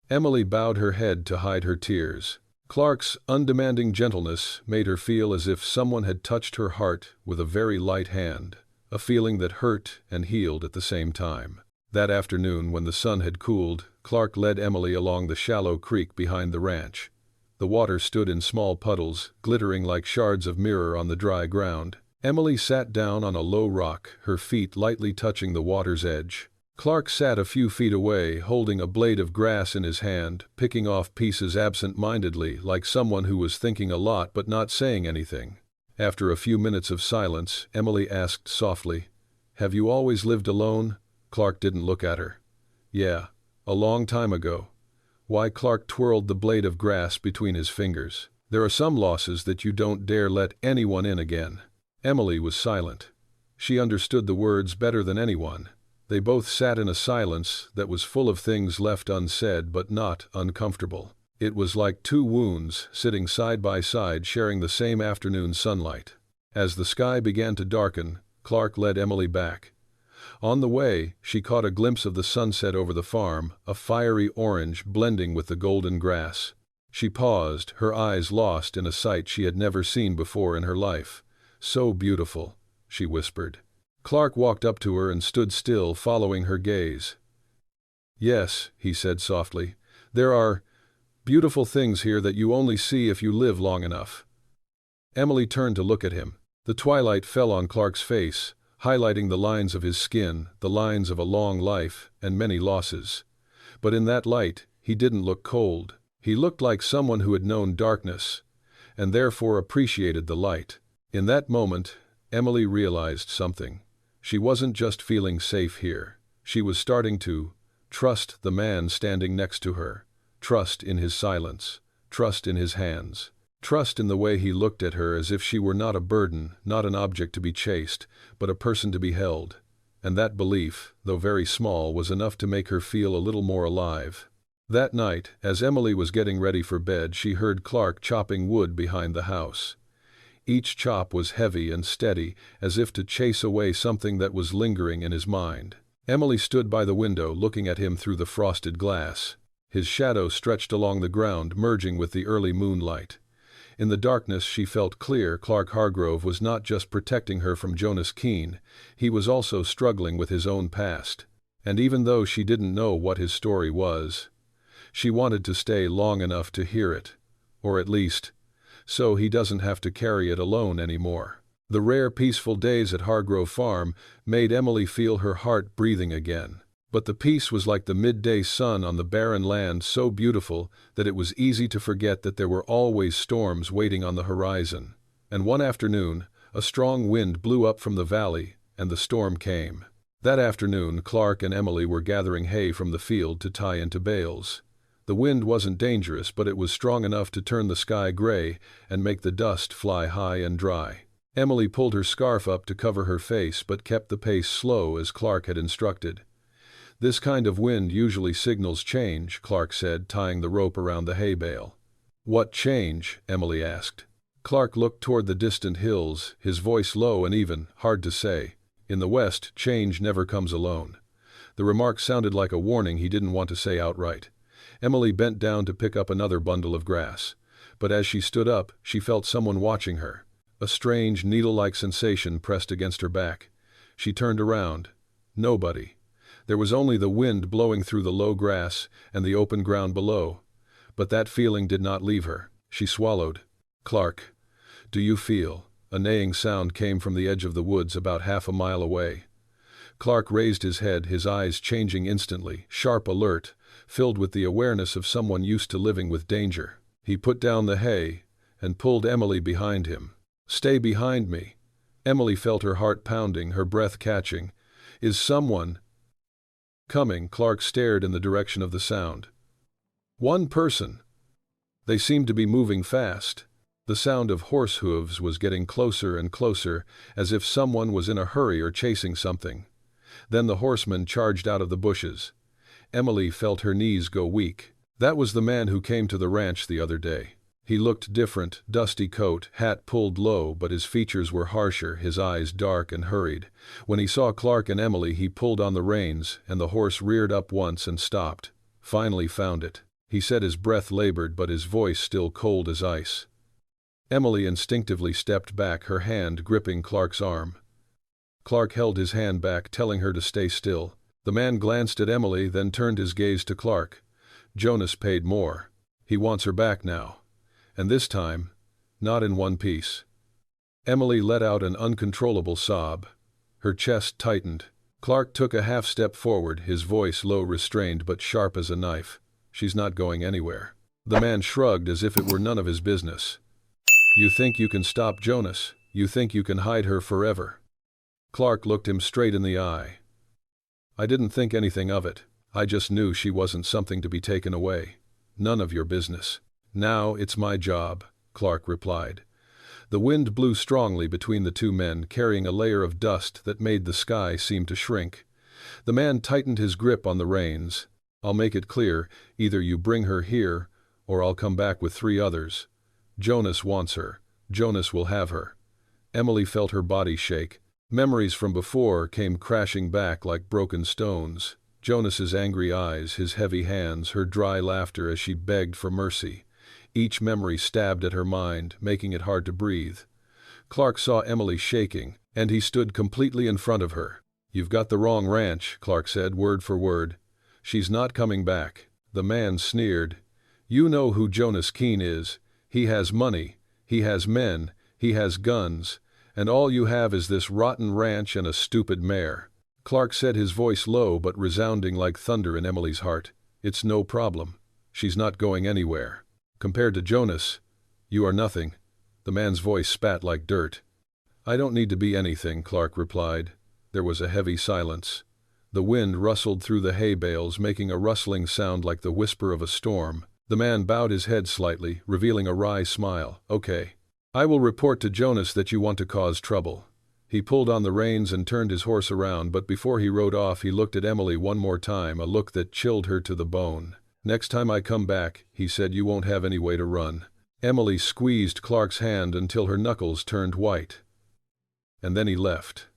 Emily bowed her head to hide her tears. Clark's undemanding gentleness made her feel as if someone had touched her heart with a very light hand, a feeling that hurt and healed at the same time. That afternoon, when the sun had cooled, Clark led Emily along the shallow creek behind the ranch. The water stood in small puddles, glittering like shards of mirror on the dry ground. Emily sat down on a low rock, her feet lightly touching the water's edge. Clark sat a few feet away, holding a blade of grass in his hand, picking off pieces absent-mindedly, like someone who was thinking a lot but not saying anything. After a few minutes of silence, Emily asked softly, "Have you always lived alone?" Clark didn't look at her. "Yeah, a long time ago." "Why?" Clark twirled the blade of grass between his fingers. "There are some losses that you don't dare let anyone in again." Emily was silent. She understood the words better than anyone. They both sat in a silence that was full of things left unsaid but not uncomfortable. It was like two wounds sitting side by side, sharing the same afternoon sunlight. As the sky began to darken, Clark led Emily back. On the way, she caught a glimpse of the sunset over the farm, a fiery orange blending with the golden grass. She paused, her eyes lost in a sight she had never seen before in her life. "So beautiful," she whispered. Clark walked up to her and stood still, following her gaze. "Yes," he said softly, "there are beautiful things here that you only see if you live long enough." Emily turned to look at him. The twilight fell on Clark's face, highlighting the lines of his skin, the lines of a long life and many losses. But in that light, he didn't look cold. He looked like someone who had known darkness, and therefore appreciated the light. In that moment, Emily realized something. She wasn't just feeling safe here. She was starting to trust the man standing next to her, trust in his silence, trust in his hands, trust in the way he looked at her as if she were not a burden, not an object to be chased, but a person to be held. And that belief, though very small, was enough to make her feel a little more alive. That night, as Emily was getting ready for bed, she heard Clark chopping wood behind the house. Each chop was heavy and steady, as if to chase away something that was lingering in his mind. Emily stood by the window looking at him through the frosted glass. His shadow stretched along the ground, merging with the early moonlight. In the darkness she felt clear Clark Hargrove was not just protecting her from Jonas Keene, he was also struggling with his own past. And even though she didn't know what his story was, she wanted to stay long enough to hear it. Or at least, so he doesn't have to carry it alone anymore. The rare peaceful days at Hargrove Farm made Emily feel her heart breathing again. But the peace was like the midday sun on the barren land, so beautiful that it was easy to forget that there were always storms waiting on the horizon. And one afternoon, a strong wind blew up from the valley, and the storm came. That afternoon, Clark and Emily were gathering hay from the field to tie into bales. The wind wasn't dangerous, but it was strong enough to turn the sky gray and make the dust fly high and dry. Emily pulled her scarf up to cover her face but kept the pace slow as Clark had instructed. "This kind of wind usually signals change," Clark said, tying the rope around the hay bale. "What change?" Emily asked. Clark looked toward the distant hills, his voice low and even, hard to say. "In the West, change never comes alone." The remark sounded like a warning he didn't want to say outright. Emily bent down to pick up another bundle of grass. But as she stood up, she felt someone watching her. A strange, needle-like sensation pressed against her back. She turned around. Nobody. There was only the wind blowing through the low grass and the open ground below. But that feeling did not leave her. She swallowed. "Clark, do you feel?" A neighing sound came from the edge of the woods about half a mile away. Clark raised his head, his eyes changing instantly, sharp, alert, filled with the awareness of someone used to living with danger. He put down the hay and pulled Emily behind him. "Stay behind me." Emily felt her heart pounding, her breath catching. "Is someone coming?" Clark stared in the direction of the sound. "One person." They seemed to be moving fast. The sound of horse hooves was getting closer and closer, as if someone was in a hurry or chasing something. Then the horseman charged out of the bushes. Emily felt her knees go weak. That was the man who came to the ranch the other day. He looked different, dusty coat, hat pulled low, but his features were harsher, his eyes dark and hurried. When he saw Clark and Emily, he pulled on the reins, and the horse reared up once and stopped. "Finally found it," he said, his breath labored but his voice still cold as ice. Emily instinctively stepped back, her hand gripping Clark's arm. Clark held his hand back, telling her to stay still. The man glanced at Emily, then turned his gaze to Clark. "Jonas paid more. He wants her back now. And this time, not in one piece." Emily let out an uncontrollable sob. Her chest tightened. Clark took a half step forward, his voice low, restrained but sharp as a knife. "She's not going anywhere." The man shrugged as if it were none of his business. "You think you can stop Jonas? You think you can hide her forever?" Clark looked him straight in the eye. "I didn't think anything of it. I just knew she wasn't something to be taken away. None of your business." "Now it's my job," Clark replied. The wind blew strongly between the two men, carrying a layer of dust that made the sky seem to shrink. The man tightened his grip on the reins. "I'll make it clear, either you bring her here, or I'll come back with 3 others. Jonas wants her. Jonas will have her." Emily felt her body shake. Memories from before came crashing back like broken stones. Jonas's angry eyes, his heavy hands, her dry laughter as she begged for mercy. Each memory stabbed at her mind, making it hard to breathe. Clark saw Emily shaking, and he stood completely in front of her. "You've got the wrong ranch," Clark said, word for word. "She's not coming back." The man sneered. "You know who Jonas Keene is. He has money, he has men, he has guns, and all you have is this rotten ranch and a stupid mare." Clark said, his voice low but resounding like thunder in Emily's heart. "It's no problem. She's not going anywhere. Compared to Jonas, you are nothing." The man's voice spat like dirt. "I don't need to be anything," Clark replied. There was a heavy silence. The wind rustled through the hay bales, making a rustling sound like the whisper of a storm. The man bowed his head slightly, revealing a wry smile. "Okay. I will report to Jonas that you want to cause trouble." He pulled on the reins and turned his horse around, but before he rode off he looked at Emily one more time, a look that chilled her to the bone. "Next time I come back," he said, "you won't have any way to run." Emily squeezed Clark's hand until her knuckles turned white. And then he left.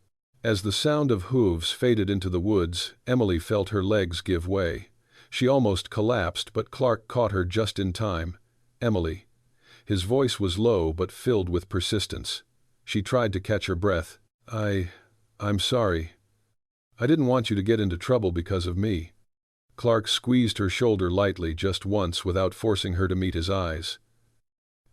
As the sound of hooves faded into the woods, Emily felt her legs give way. She almost collapsed, but Clark caught her just in time. "Emily." His voice was low but filled with persistence. She tried to catch her breath. I'm sorry. I didn't want you to get into trouble because of me." Clark squeezed her shoulder lightly just once without forcing her to meet his eyes.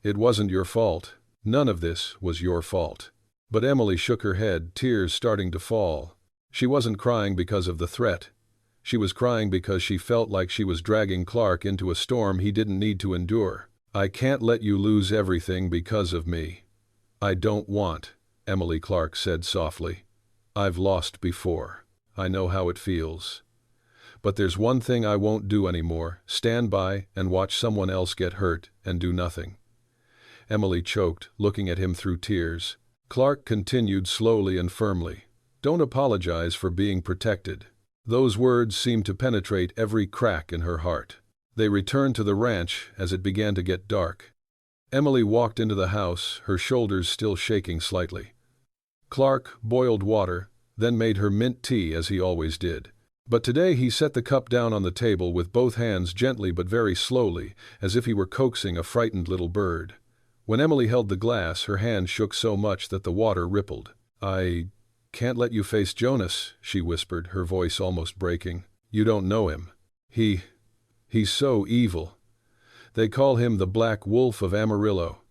"It wasn't your fault. None of this was your fault." But Emily shook her head, tears starting to fall. She wasn't crying because of the threat. She was crying because she felt like she was dragging Clark into a storm he didn't need to endure. "I can't let you lose everything because of me." "I don't want," Emily, Clark said softly. "I've lost before. I know how it feels. But there's one thing I won't do anymore: stand by and watch someone else get hurt and do nothing." Emily choked, looking at him through tears. Clark continued slowly and firmly. "Don't apologize for being protected." Those words seemed to penetrate every crack in her heart. They returned to the ranch as it began to get dark. Emily walked into the house, her shoulders still shaking slightly. Clark boiled water, then made her mint tea as he always did. But today he set the cup down on the table with both hands, gently but very slowly, as if he were coaxing a frightened little bird. When Emily held the glass, her hand shook so much that the water rippled. "I can't let you face Jonas," she whispered, her voice almost breaking. "You don't know him. He's so evil. They call him the Black Wolf of Amarillo."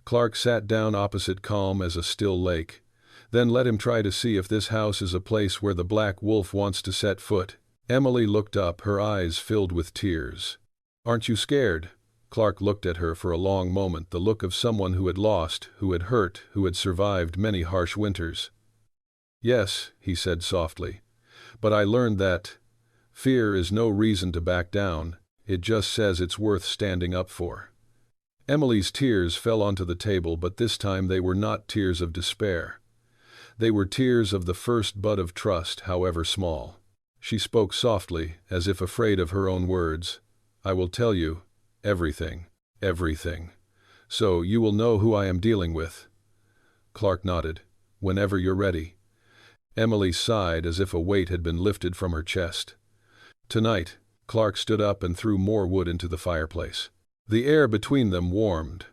Clark sat down opposite, calm as a still lake. "Then let him try to see if this house is a place where the Black Wolf wants to set foot." Emily looked up, her eyes filled with tears. "Aren't you scared?" Clark looked at her for a long moment, the look of someone who had lost, who had hurt, who had survived many harsh winters. "Yes," he said softly. "But I learned that fear is no reason to back down. It just says it's worth standing up for." Emily's tears fell onto the table, but this time they were not tears of despair. They were tears of the first bud of trust, however small. She spoke softly, as if afraid of her own words. "I will tell you everything. So you will know who I am dealing with." Clark nodded. "Whenever you're ready." Emily sighed as if a weight had been lifted from her chest. "Tonight." Clark stood up and threw more wood into the fireplace. The air between them warmed.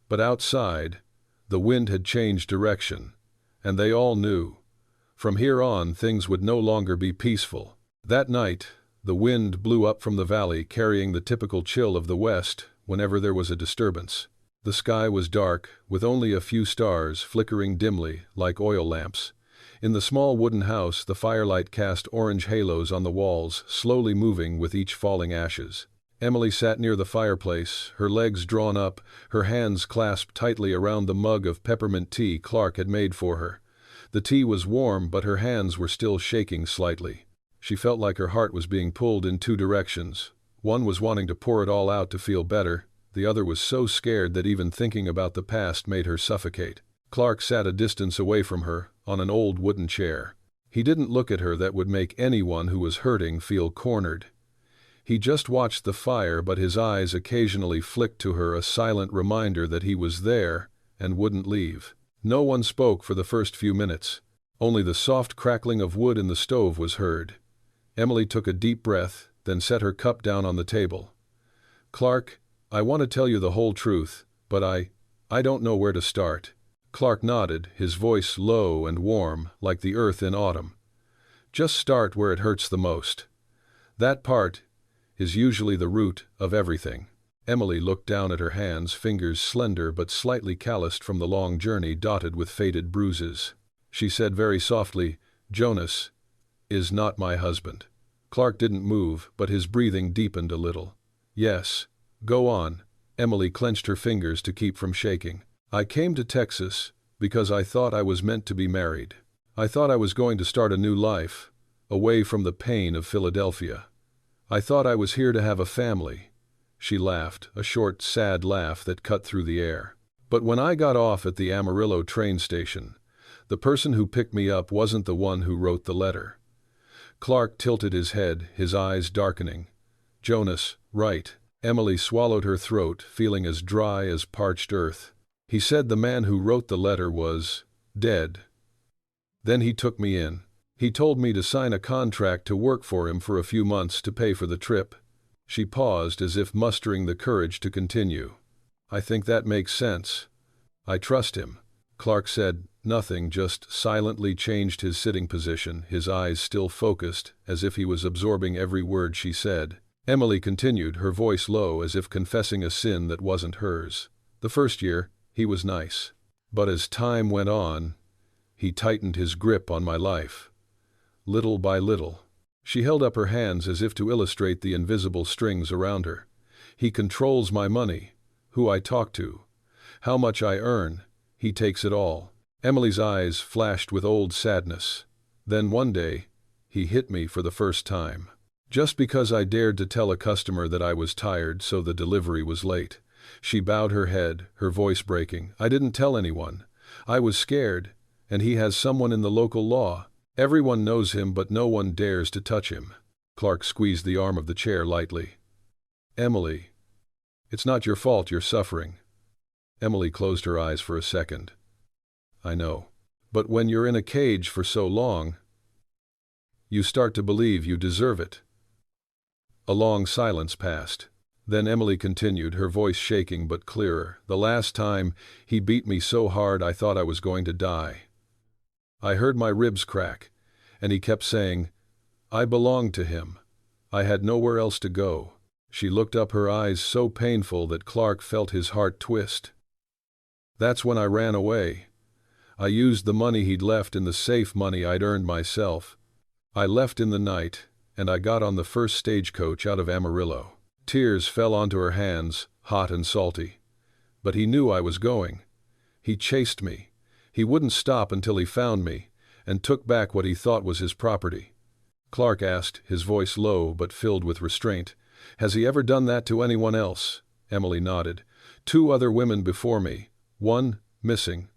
But outside, the wind had changed direction, and they all knew. From here on, things would no longer be peaceful. That night, the wind blew up from the valley, carrying the typical chill of the west whenever there was a disturbance. The sky was dark, with only a few stars flickering dimly like oil lamps. In the small wooden house, the firelight cast orange halos on the walls, slowly moving with each falling ashes. Emily sat near the fireplace, her legs drawn up, her hands clasped tightly around the mug of peppermint tea Clark had made for her. The tea was warm, but her hands were still shaking slightly. She felt like her heart was being pulled in two directions. One was wanting to pour it all out to feel better. The other was so scared that even thinking about the past made her suffocate. Clark sat a distance away from her, on an old wooden chair. He didn't look at her that would make anyone who was hurting feel cornered. He just watched the fire, but his eyes occasionally flicked to her, a silent reminder that he was there and wouldn't leave. No one spoke for the first few minutes. Only the soft crackling of wood in the stove was heard. Emily took a deep breath, then set her cup down on the table. "Clark, I want to tell you the whole truth, but I don't know where to start." Clark nodded, his voice low and warm, like the earth in autumn. "Just start where it hurts the most. That part is usually the root of everything." Emily looked down at her hands, fingers slender but slightly calloused from the long journey, dotted with faded bruises. She said very softly, "Jonas is not my husband." Clark didn't move, but his breathing deepened a little. Yes. Go on. Emily clenched her fingers to keep from shaking. I came to Texas because I thought I was meant to be married. I thought I was going to start a new life, away from the pain of Philadelphia. I thought I was here to have a family. She laughed, a short, sad laugh that cut through the air. But when I got off at the Amarillo train station, the person who picked me up wasn't the one who wrote the letter. Clark tilted his head, his eyes darkening. Jonas, right. Emily swallowed her throat, feeling as dry as parched earth. He said the man who wrote the letter was dead. Then he took me in. He told me to sign a contract to work for him for a few months to pay for the trip. She paused as if mustering the courage to continue. I think that makes sense. I trust him. Clark said nothing, just silently changed his sitting position, his eyes still focused, as if he was absorbing every word she said. Emily continued, her voice low as if confessing a sin that wasn't hers. The first year, he was nice. But as time went on, he tightened his grip on my life. Little by little. She held up her hands as if to illustrate the invisible strings around her. He controls my money, who I talk to, how much I earn. He takes it all. Emily's eyes flashed with old sadness. Then one day, he hit me for the first time. Just because I dared to tell a customer that I was tired so the delivery was late. She bowed her head, her voice breaking. I didn't tell anyone. I was scared, and he has someone in the local law. Everyone knows him, but no one dares to touch him. Clark squeezed the arm of the chair lightly. Emily, it's not your fault you're suffering. Emily closed her eyes for a second. I know. But when you're in a cage for so long, you start to believe you deserve it. A long silence passed. Then Emily continued, her voice shaking but clearer. The last time, he beat me so hard I thought I was going to die. I heard my ribs crack, and he kept saying, I belonged to him. I had nowhere else to go. She looked up, her eyes so painful that Clark felt his heart twist. That's when I ran away. I used the money he'd left in the safe money I'd earned myself. I left in the night, and I got on the first stagecoach out of Amarillo. Tears fell onto her hands, hot and salty. But he knew I was going. He chased me. He wouldn't stop until he found me, and took back what he thought was his property. Clark asked, his voice low but filled with restraint, Has he ever done that to anyone else? Emily nodded. 2 other women before me. 1 missing.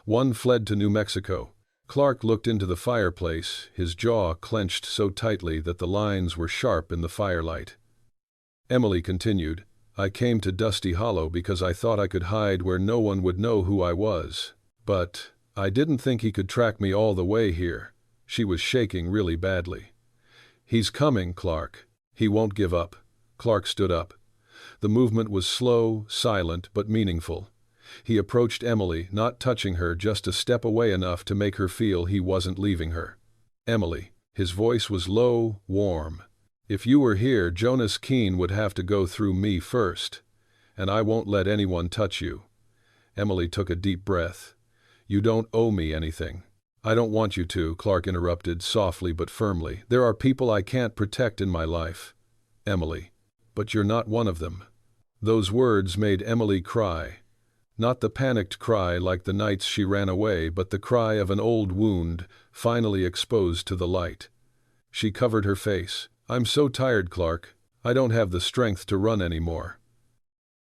1 fled to New Mexico. Clark looked into the fireplace, his jaw clenched so tightly that the lines were sharp in the firelight. Emily continued, I came to Dusty Hollow because I thought I could hide where no one would know who I was. But I didn't think he could track me all the way here. She was shaking really badly. He's coming, Clark. He won't give up. Clark stood up. The movement was slow, silent, but meaningful. He approached Emily, not touching her, just a step away enough to make her feel he wasn't leaving her. Emily. His voice was low, warm. If you were here, Jonas Keene would have to go through me first. And I won't let anyone touch you. Emily took a deep breath. You don't owe me anything. I don't want you to, Clark interrupted, softly but firmly. There are people I can't protect in my life. Emily. But you're not one of them. Those words made Emily cry. Not the panicked cry like the nights she ran away, but the cry of an old wound, finally exposed to the light. She covered her face. I'm so tired, Clark. I don't have the strength to run anymore.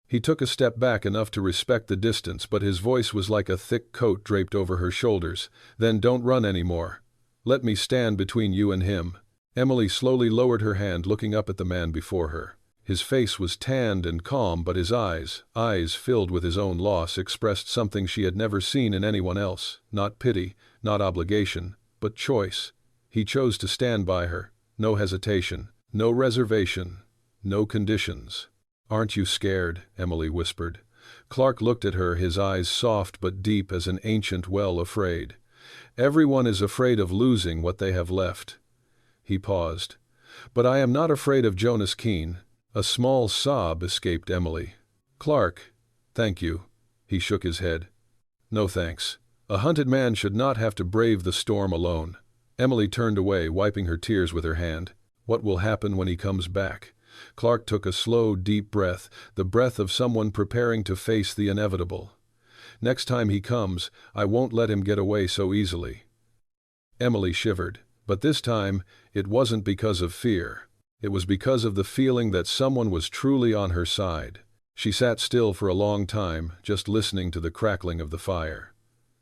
He took a step back, enough to respect the distance, but his voice was like a thick coat draped over her shoulders. Then don't run anymore. Let me stand between you and him. Emily slowly lowered her hand, looking up at the man before her. His face was tanned and calm, but his eyes filled with his own loss, expressed something she had never seen in anyone else. Not pity, not obligation, but choice. He chose to stand by her. No hesitation, no reservation, no conditions. Aren't you scared? Emily whispered. Clark looked at her, his eyes soft but deep as an ancient well, afraid. Everyone is afraid of losing what they have left. He paused. But I am not afraid of Jonas Keene. A small sob escaped Emily. Clark, thank you. He shook his head. No thanks. A hunted man should not have to brave the storm alone. Emily turned away, wiping her tears with her hand. What will happen when he comes back? Clark took a slow, deep breath, the breath of someone preparing to face the inevitable. Next time he comes, I won't let him get away so easily. Emily shivered, but this time, it wasn't because of fear. It was because of the feeling that someone was truly on her side. She sat still for a long time, just listening to the crackling of the fire.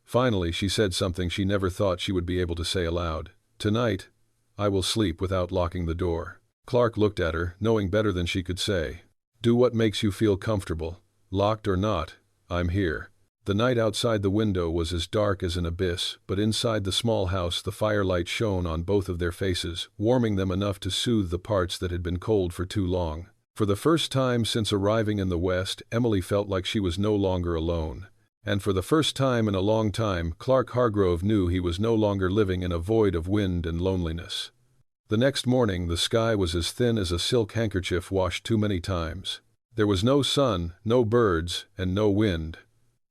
Finally, she said something she never thought she would be able to say aloud. "Tonight, I will sleep without locking the door." Clark looked at her, knowing better than she could say. "Do what makes you feel comfortable. Locked or not, I'm here." The night outside the window was as dark as an abyss, but inside the small house the firelight shone on both of their faces, warming them enough to soothe the parts that had been cold for too long. For the first time since arriving in the West, Emily felt like she was no longer alone. And for the first time in a long time, Clark Hargrove knew he was no longer living in a void of wind and loneliness. The next morning, the sky was as thin as a silk handkerchief washed too many times. There was no sun, no birds, and no wind.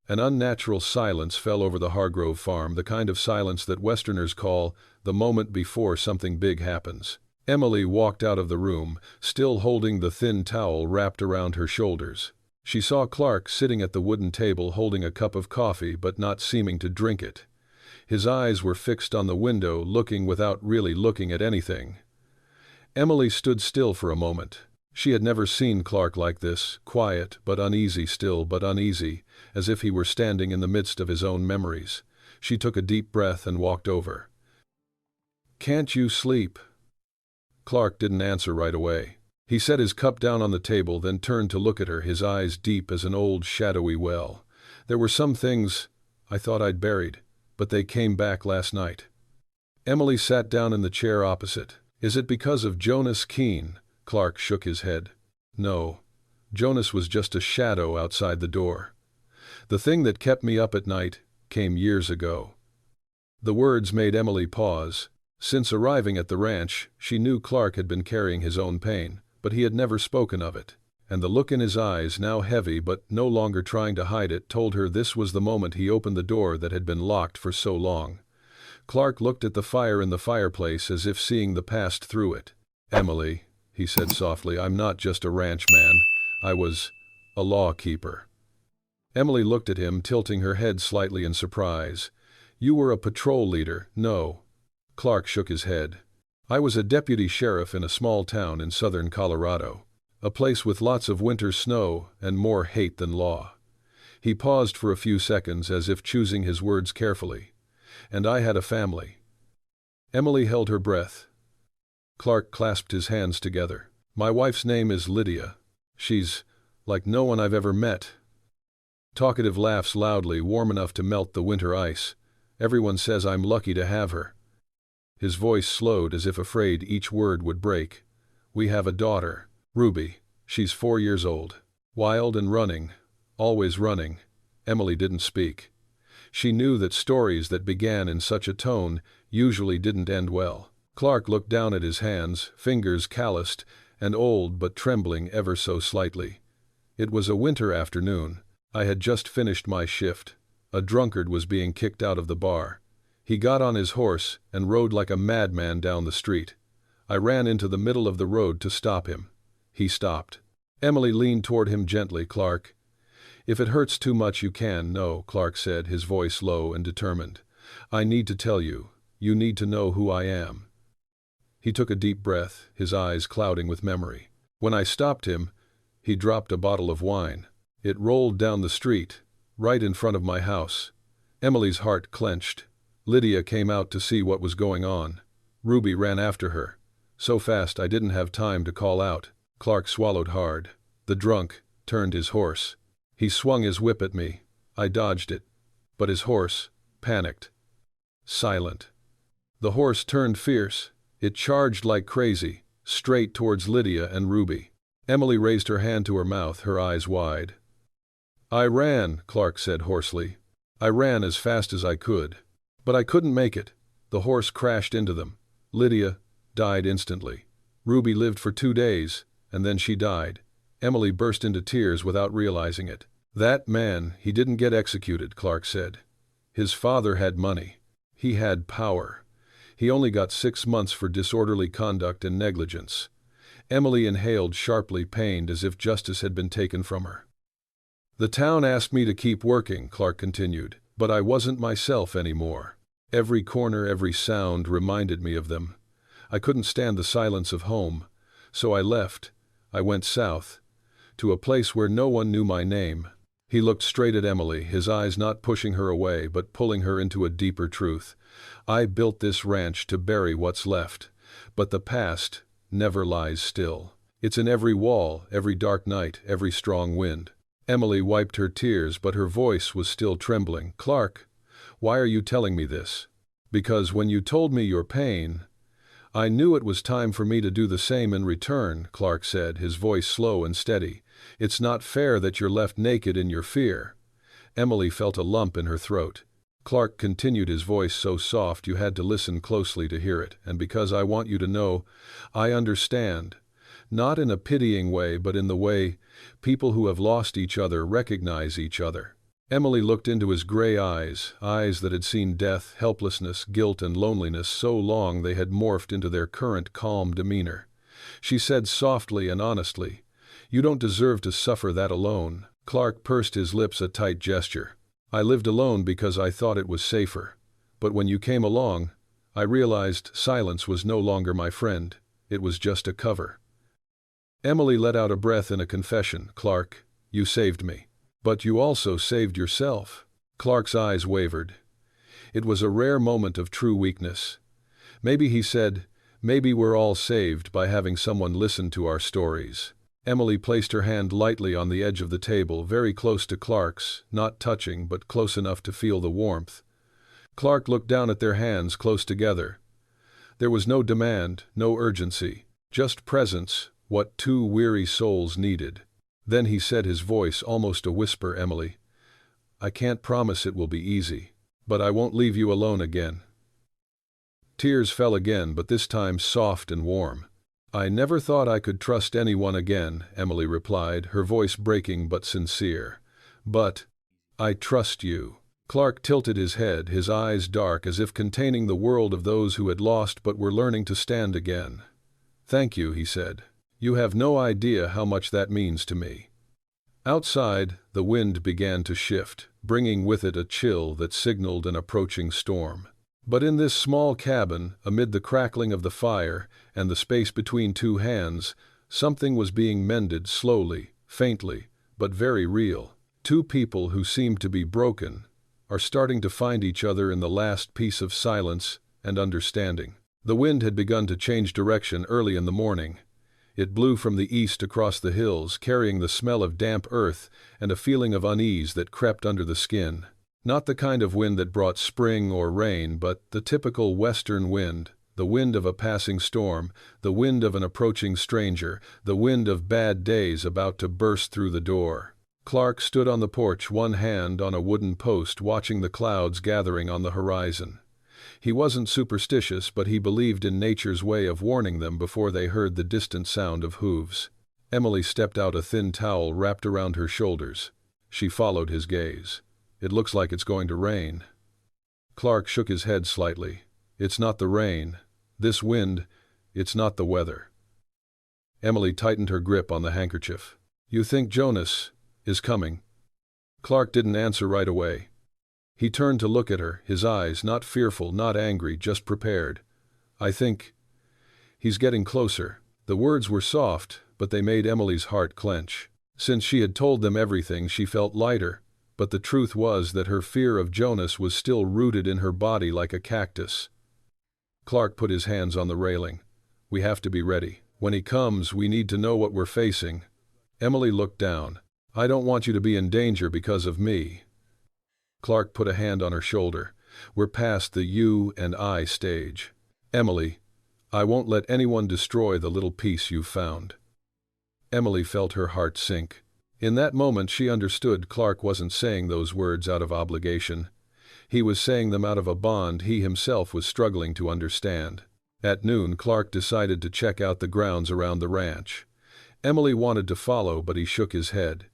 An unnatural silence fell over the Hargrove farm, the kind of silence that Westerners call the moment before something big happens. Emily walked out of the room, still holding the thin towel wrapped around her shoulders. She saw Clark sitting at the wooden table holding a cup of coffee but not seeming to drink it. His eyes were fixed on the window, looking without really looking at anything. Emily stood still for a moment. She had never seen Clark like this, quiet but uneasy, still but uneasy, as if he were standing in the midst of his own memories. She took a deep breath and walked over. "Can't you sleep?" Clark didn't answer right away. He set his cup down on the table, then turned to look at her, his eyes deep as an old shadowy well. "There were some things I thought I'd buried, but they came back last night." Emily sat down in the chair opposite. "Is it because of Jonas Keene?" Clark shook his head. "No. Jonas was just a shadow outside the door. The thing that kept me up at night came years ago." The words made Emily pause. Since arriving at the ranch, she knew Clark had been carrying his own pain, but he had never spoken of it. And the look in his eyes, now heavy but no longer trying to hide it, told her this was the moment he opened the door that had been locked for so long. Clark looked at the fire in the fireplace as if seeing the past through it. "Emily," he said softly, "I'm not just a ranchman. I was a law-keeper." Emily looked at him, tilting her head slightly in surprise. "You were a patrol leader?" "No." Clark shook his head. "I was a deputy sheriff in a small town in southern Colorado. A place with lots of winter snow and more hate than law." He paused for a few seconds as if choosing his words carefully. "And I had a family." Emily held her breath. Clark clasped his hands together. "My wife's name is Lydia. She's like no one I've ever met." Talkative laughs loudly, warm enough to melt the winter ice. "Everyone says I'm lucky to have her." His voice slowed as if afraid each word would break. "We have a daughter, Ruby. She's 4 years old. Wild and running. Always running." Emily didn't speak. She knew that stories that began in such a tone usually didn't end well. Clark looked down at his hands, fingers calloused and old but trembling ever so slightly. "It was a winter afternoon. I had just finished my shift. A drunkard was being kicked out of the bar. He got on his horse and rode like a madman down the street. I ran into the middle of the road to stop him. He stopped." Emily leaned toward him gently. "Clark, if it hurts too much you can." "No," Clark said, his voice low and determined. "I need to tell you. You need to know who I am." He took a deep breath, his eyes clouding with memory. "When I stopped him, he dropped a bottle of wine. It rolled down the street, right in front of my house." Emily's heart clenched. "Lydia came out to see what was going on. Ruby ran after her. So fast I didn't have time to call out." Clark swallowed hard. "The drunk turned his horse. He swung his whip at me. I dodged it. But his horse, panicked. Silent. The horse turned fierce. It charged like crazy, straight towards Lydia and Ruby." Emily raised her hand to her mouth, her eyes wide. "I ran," Clark said hoarsely. "I ran as fast as I could. But I couldn't make it. The horse crashed into them. Lydia died instantly. Ruby lived for 2 days, and then she died." Emily burst into tears without realizing it. "That man, he didn't get executed," Clark said. "His father had money. He had power. He only got 6 months for disorderly conduct and negligence." Emily inhaled sharply, pained as if justice had been taken from her. "The town asked me to keep working," Clark continued, "but I wasn't myself anymore. Every corner, every sound reminded me of them. I couldn't stand the silence of home, so I left. I went south, to a place where no one knew my name." He looked straight at Emily, his eyes not pushing her away but pulling her into a deeper truth. "I built this ranch to bury what's left, but the past never lies still. It's in every wall, every dark night, every strong wind." Emily wiped her tears, but her voice was still trembling. "Clark, why are you telling me this?" "Because when you told me your pain, I knew it was time for me to do the same in return," Clark said, his voice slow and steady. "It's not fair that you're left naked in your fear." Emily felt a lump in her throat. Clark continued, his voice so soft you had to listen closely to hear it. "And because I want you to know, I understand. Not in a pitying way, but in the way people who have lost each other recognize each other." Emily looked into his gray eyes, eyes that had seen death, helplessness, guilt, and loneliness so long they had morphed into their current calm demeanor. She said softly and honestly, "You don't deserve to suffer that alone." Clark pursed his lips, a tight gesture. "I lived alone because I thought it was safer. But when you came along, I realized silence was no longer my friend. It was just a cover." Emily let out a breath in a confession. "Clark, you saved me. But you also saved yourself." Clark's eyes wavered. It was a rare moment of true weakness. "Maybe," he said, "maybe we're all saved by having someone listen to our stories." Emily placed her hand lightly on the edge of the table, very close to Clark's, not touching but close enough to feel the warmth. Clark looked down at their hands close together. There was no demand, no urgency, just presence, what two weary souls needed. Then he said, his voice almost a whisper, "Emily, I can't promise it will be easy, but I won't leave you alone again." Tears fell again, but this time soft and warm. "I never thought I could trust anyone again," Emily replied, her voice breaking but sincere. "But I trust you." Clark tilted his head, his eyes dark as if containing the world of those who had lost but were learning to stand again. "Thank you," he said. "You have no idea how much that means to me." Outside, the wind began to shift, bringing with it a chill that signaled an approaching storm. But in this small cabin, amid the crackling of the fire and the space between two hands, something was being mended slowly, faintly, but very real. Two people who seemed to be broken are starting to find each other in the last piece of silence and understanding. The wind had begun to change direction early in the morning. It blew from the east across the hills, carrying the smell of damp earth and a feeling of unease that crept under the skin. Not the kind of wind that brought spring or rain, but the typical western wind, the wind of a passing storm, the wind of an approaching stranger, the wind of bad days about to burst through the door. Clark stood on the porch, one hand on a wooden post, watching the clouds gathering on the horizon. He wasn't superstitious, but he believed in nature's way of warning them before they heard the distant sound of hooves. Emily stepped out, a thin towel wrapped around her shoulders. She followed his gaze. "It looks like it's going to rain." Clark shook his head slightly. "It's not the rain. This wind, it's not the weather." Emily tightened her grip on the handkerchief. "You think Jonas is coming?" Clark didn't answer right away. He turned to look at her, his eyes not fearful, not angry, just prepared. "I think he's getting closer." The words were soft, but they made Emily's heart clench. Since she had told them everything, she felt lighter, but the truth was that her fear of Jonas was still rooted in her body like a cactus. Clark put his hands on the railing. "We have to be ready. When he comes, we need to know what we're facing." Emily looked down. "I don't want you to be in danger because of me." Clark put a hand on her shoulder. "We're past the you and I stage. Emily, I won't let anyone destroy the little peace you've found." Emily felt her heart sink. In that moment she understood Clark wasn't saying those words out of obligation. He was saying them out of a bond he himself was struggling to understand. At noon, Clark decided to check out the grounds around the ranch. Emily wanted to follow, but he shook his head.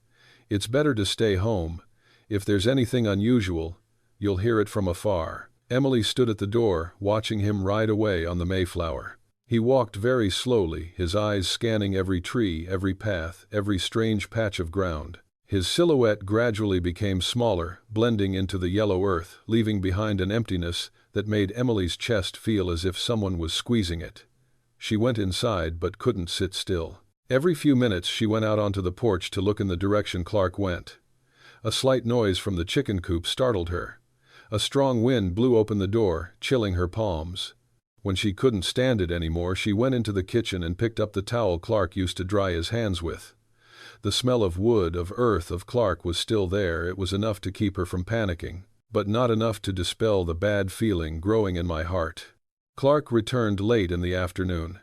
"It's better to stay home. If there's anything unusual, you'll hear it from afar." Emily stood at the door, watching him ride away on the Mayflower. He walked very slowly, his eyes scanning every tree, every path, every strange patch of ground. His silhouette gradually became smaller, blending into the yellow earth, leaving behind an emptiness that made Emily's chest feel as if someone was squeezing it. She went inside but couldn't sit still. Every few minutes she went out onto the porch to look in the direction Clark went. A slight noise from the chicken coop startled her. A strong wind blew open the door, chilling her palms. When she couldn't stand it anymore, she went into the kitchen and picked up the towel Clark used to dry his hands with. The smell of wood, of earth, of Clark was still there. It was enough to keep her from panicking, but not enough to dispel the bad feeling growing in my heart. Clark returned late in the afternoon.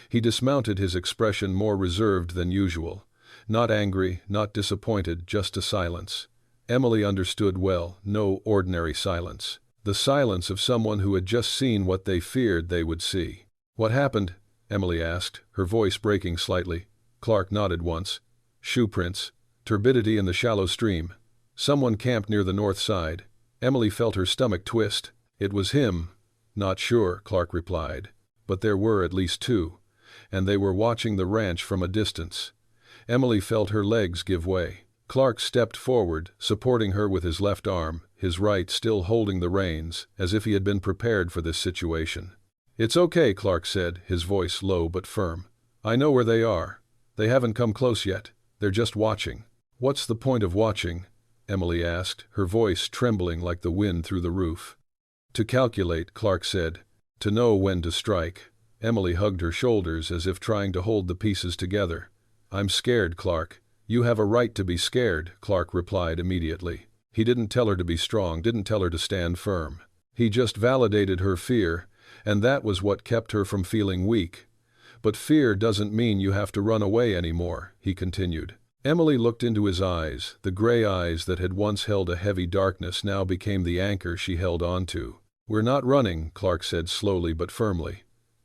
He dismounted, his expression more reserved than usual. Not angry, not disappointed, just a silence. Emily understood well, no ordinary silence. The silence of someone who had just seen what they feared they would see. "What happened?" Emily asked, her voice breaking slightly. Clark nodded once. "Shoe prints. Turbidity in the shallow stream. Someone camped near the north side." Emily felt her stomach twist. "It was him." "Not sure," Clark replied. "But there were at least two, and they were watching the ranch from a distance." Emily felt her legs give way. Clark stepped forward, supporting her with his left arm, his right still holding the reins, as if he had been prepared for this situation. "It's okay," Clark said, his voice low but firm. "I know where they are. They haven't come close yet. They're just watching." "What's the point of watching?" Emily asked, her voice trembling like the wind through the roof. "To calculate," Clark said. "To know when to strike." Emily hugged her shoulders as if trying to hold the pieces together. "I'm scared, Clark." "You have a right to be scared," Clark replied immediately. He didn't tell her to be strong, didn't tell her to stand firm. He just validated her fear, and that was what kept her from feeling weak. "But fear doesn't mean you have to run away anymore," he continued. Emily looked into his eyes. The gray eyes that had once held a heavy darkness now became the anchor she held on to. "We're not running," Clark said slowly but firmly.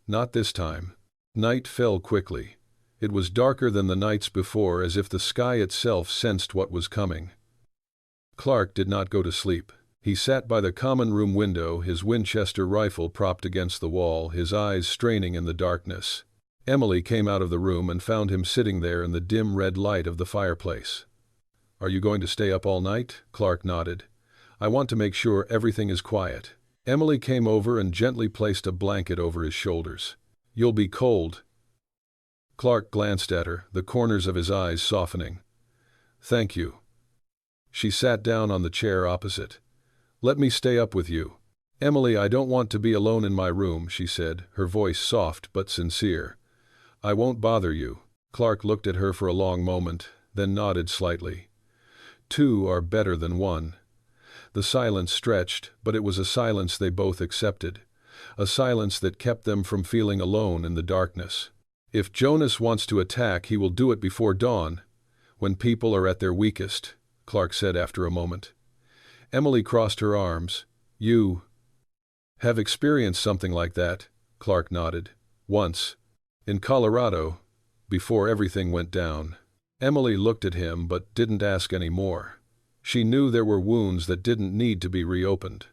"Not this time." Night fell quickly. It was darker than the nights before, as if the sky itself sensed what was coming. Clark did not go to sleep. He sat by the common room window, his Winchester rifle propped against the wall, his eyes straining in the darkness. Emily came out of the room and found him sitting there in the dim red light of the fireplace. "Are you going to stay up all night?" Clark nodded. "I want to make sure everything is quiet." Emily came over and gently placed a blanket over his shoulders. "You'll be cold." Clark glanced at her, the corners of his eyes softening. "Thank you." She sat down on the chair opposite. "Let me stay up with you." "Emily, I don't want to be alone in my room," she said, her voice soft but sincere. "I won't bother you." Clark looked at her for a long moment, then nodded slightly. "Two are better than one." The silence stretched, but it was a silence they both accepted. A silence that kept them from feeling alone in the darkness. "If Jonas wants to attack, he will do it before dawn, when people are at their weakest," Clark said after a moment. Emily crossed her arms. "You have experienced something like that?" Clark nodded. "Once. In Colorado, before everything went down." Emily looked at him but didn't ask any more. She knew there were wounds that didn't need to be reopened.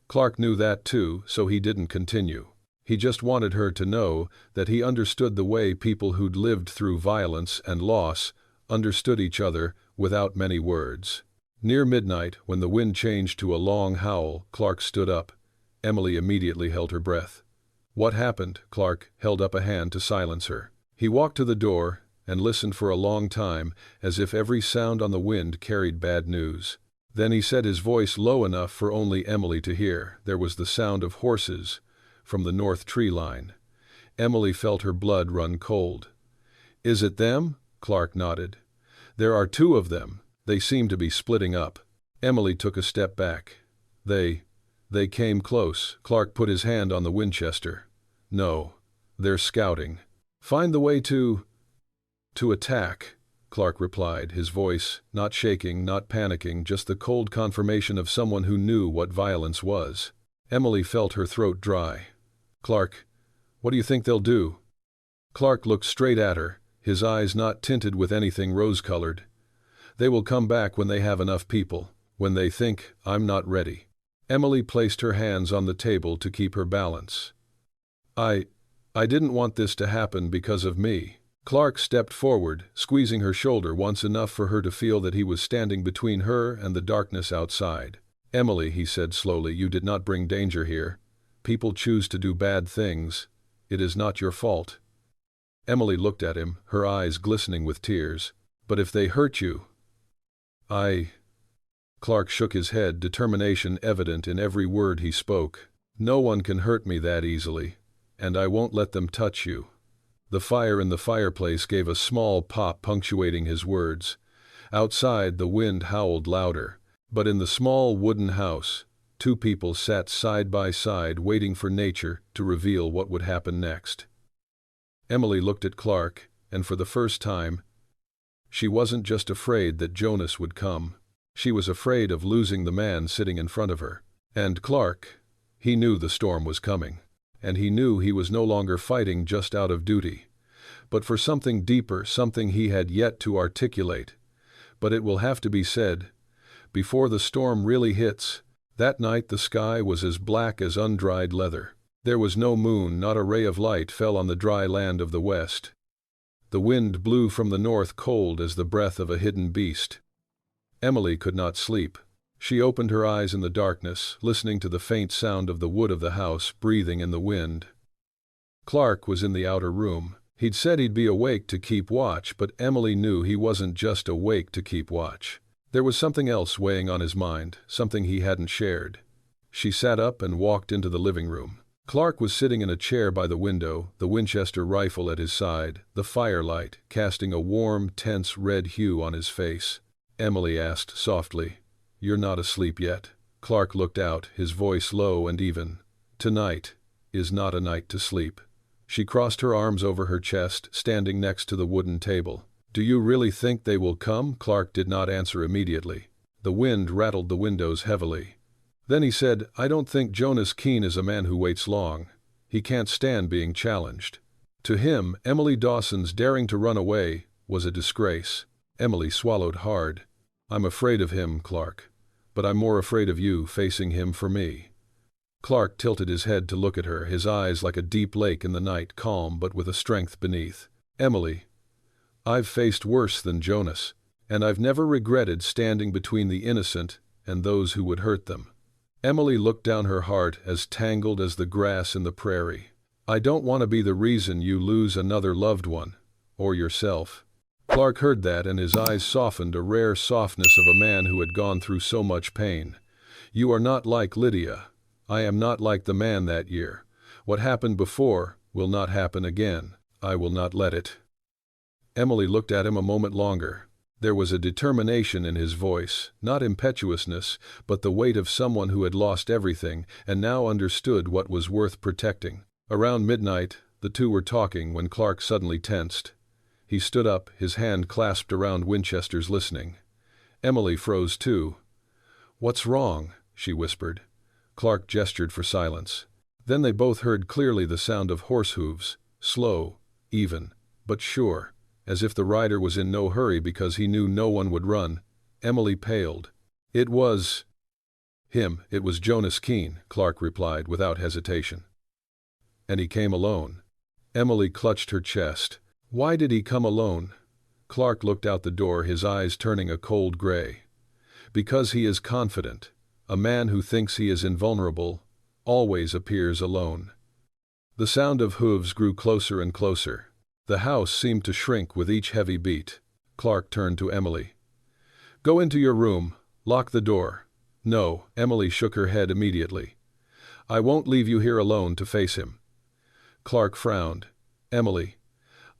Clark knew that too, so he didn't continue. He just wanted her to know that he understood the way people who'd lived through violence and loss understood each other without many words. Near midnight, when the wind changed to a long howl, Clark stood up. Emily immediately held her breath. "What happened?" Clark held up a hand to silence her. He walked to the door and listened for a long time, as if every sound on the wind carried bad news. Then he said, his voice low enough for only Emily to hear. There was the sound of horses from the north tree line. Emily felt her blood run cold. "Is it them?" Clark nodded. "There are two of them. They seem to be splitting up." Emily took a step back. They came close." Clark put his hand on the Winchester. "No, they're scouting. Find the way to attack," Clark replied, his voice not shaking, not panicking, just the cold confirmation of someone who knew what violence was. Emily felt her throat dry. "Clark, what do you think they'll do?" Clark looked straight at her, his eyes not tinted with anything rose-colored. "They will come back when they have enough people, when they think I'm not ready." Emily placed her hands on the table to keep her balance. I didn't want this to happen because of me. Clark stepped forward, squeezing her shoulder once enough for her to feel that he was standing between her and the darkness outside. Emily, he said slowly, you did not bring danger here. People choose to do bad things. It is not your fault. Emily looked at him, her eyes glistening with tears. But if they hurt you, Clark shook his head, determination evident in every word he spoke. No one can hurt me that easily, and I won't let them touch you. The fire in the fireplace gave a small pop, punctuating his words. Outside, the wind howled louder, but in the small wooden house, two people sat side by side waiting for nature to reveal what would happen next. Emily looked at Clark, and for the first time, she wasn't just afraid that Jonas would come. She was afraid of losing the man sitting in front of her. And Clark, he knew the storm was coming, and he knew he was no longer fighting just out of duty, but for something deeper, something he had yet to articulate. But it will have to be said, before the storm really hits, that night the sky was as black as undried leather. There was no moon, not a ray of light fell on the dry land of the west. The wind blew from the north, cold as the breath of a hidden beast. Emily could not sleep. She opened her eyes in the darkness, listening to the faint sound of the wood of the house breathing in the wind. Clark was in the outer room. He'd said he'd be awake to keep watch, but Emily knew he wasn't just awake to keep watch. There was something else weighing on his mind, something he hadn't shared. She sat up and walked into the living room. Clark was sitting in a chair by the window, the Winchester rifle at his side, the firelight casting a warm, tense red hue on his face. Emily asked softly, "You're not asleep yet?" Clark looked out, his voice low and even. "Tonight is not a night to sleep." She crossed her arms over her chest, standing next to the wooden table. "Do you really think they will come?" Clark did not answer immediately. The wind rattled the windows heavily. Then he said, "I don't think Jonas Keene is a man who waits long. He can't stand being challenged." To him, Emily Dawson's daring to run away was a disgrace. Emily swallowed hard. "I'm afraid of him, Clark. But I'm more afraid of you facing him for me." Clark tilted his head to look at her, his eyes like a deep lake in the night, calm but with a strength beneath. "Emily, I've faced worse than Jonas, and I've never regretted standing between the innocent and those who would hurt them." Emily looked down, her heart as tangled as the grass in the prairie. "I don't want to be the reason you lose another loved one, or yourself." Clark heard that, and his eyes softened, a rare softness of a man who had gone through so much pain. "You are not like Lydia. I am not like the man that year. What happened before will not happen again. I will not let it." Emily looked at him a moment longer. There was a determination in his voice, not impetuousness, but the weight of someone who had lost everything and now understood what was worth protecting. Around midnight, the two were talking when Clark suddenly tensed. He stood up, his hand clasped around Winchester's, listening. Emily froze too. "What's wrong?" she whispered. Clark gestured for silence. Then they both heard clearly the sound of horse hooves, slow, even, but sure, as if the rider was in no hurry because he knew no one would run. Emily paled. "It was him. It was Jonas Keene," Clark replied without hesitation. "And he came alone." Emily clutched her chest. "Why did he come alone?" Clark looked out the door, his eyes turning a cold gray. "Because he is confident. A man who thinks he is invulnerable always appears alone." The sound of hooves grew closer and closer. The house seemed to shrink with each heavy beat. Clark turned to Emily. "Go into your room. Lock the door." "No," Emily shook her head immediately. "I won't leave you here alone to face him." Clark frowned. "Emily,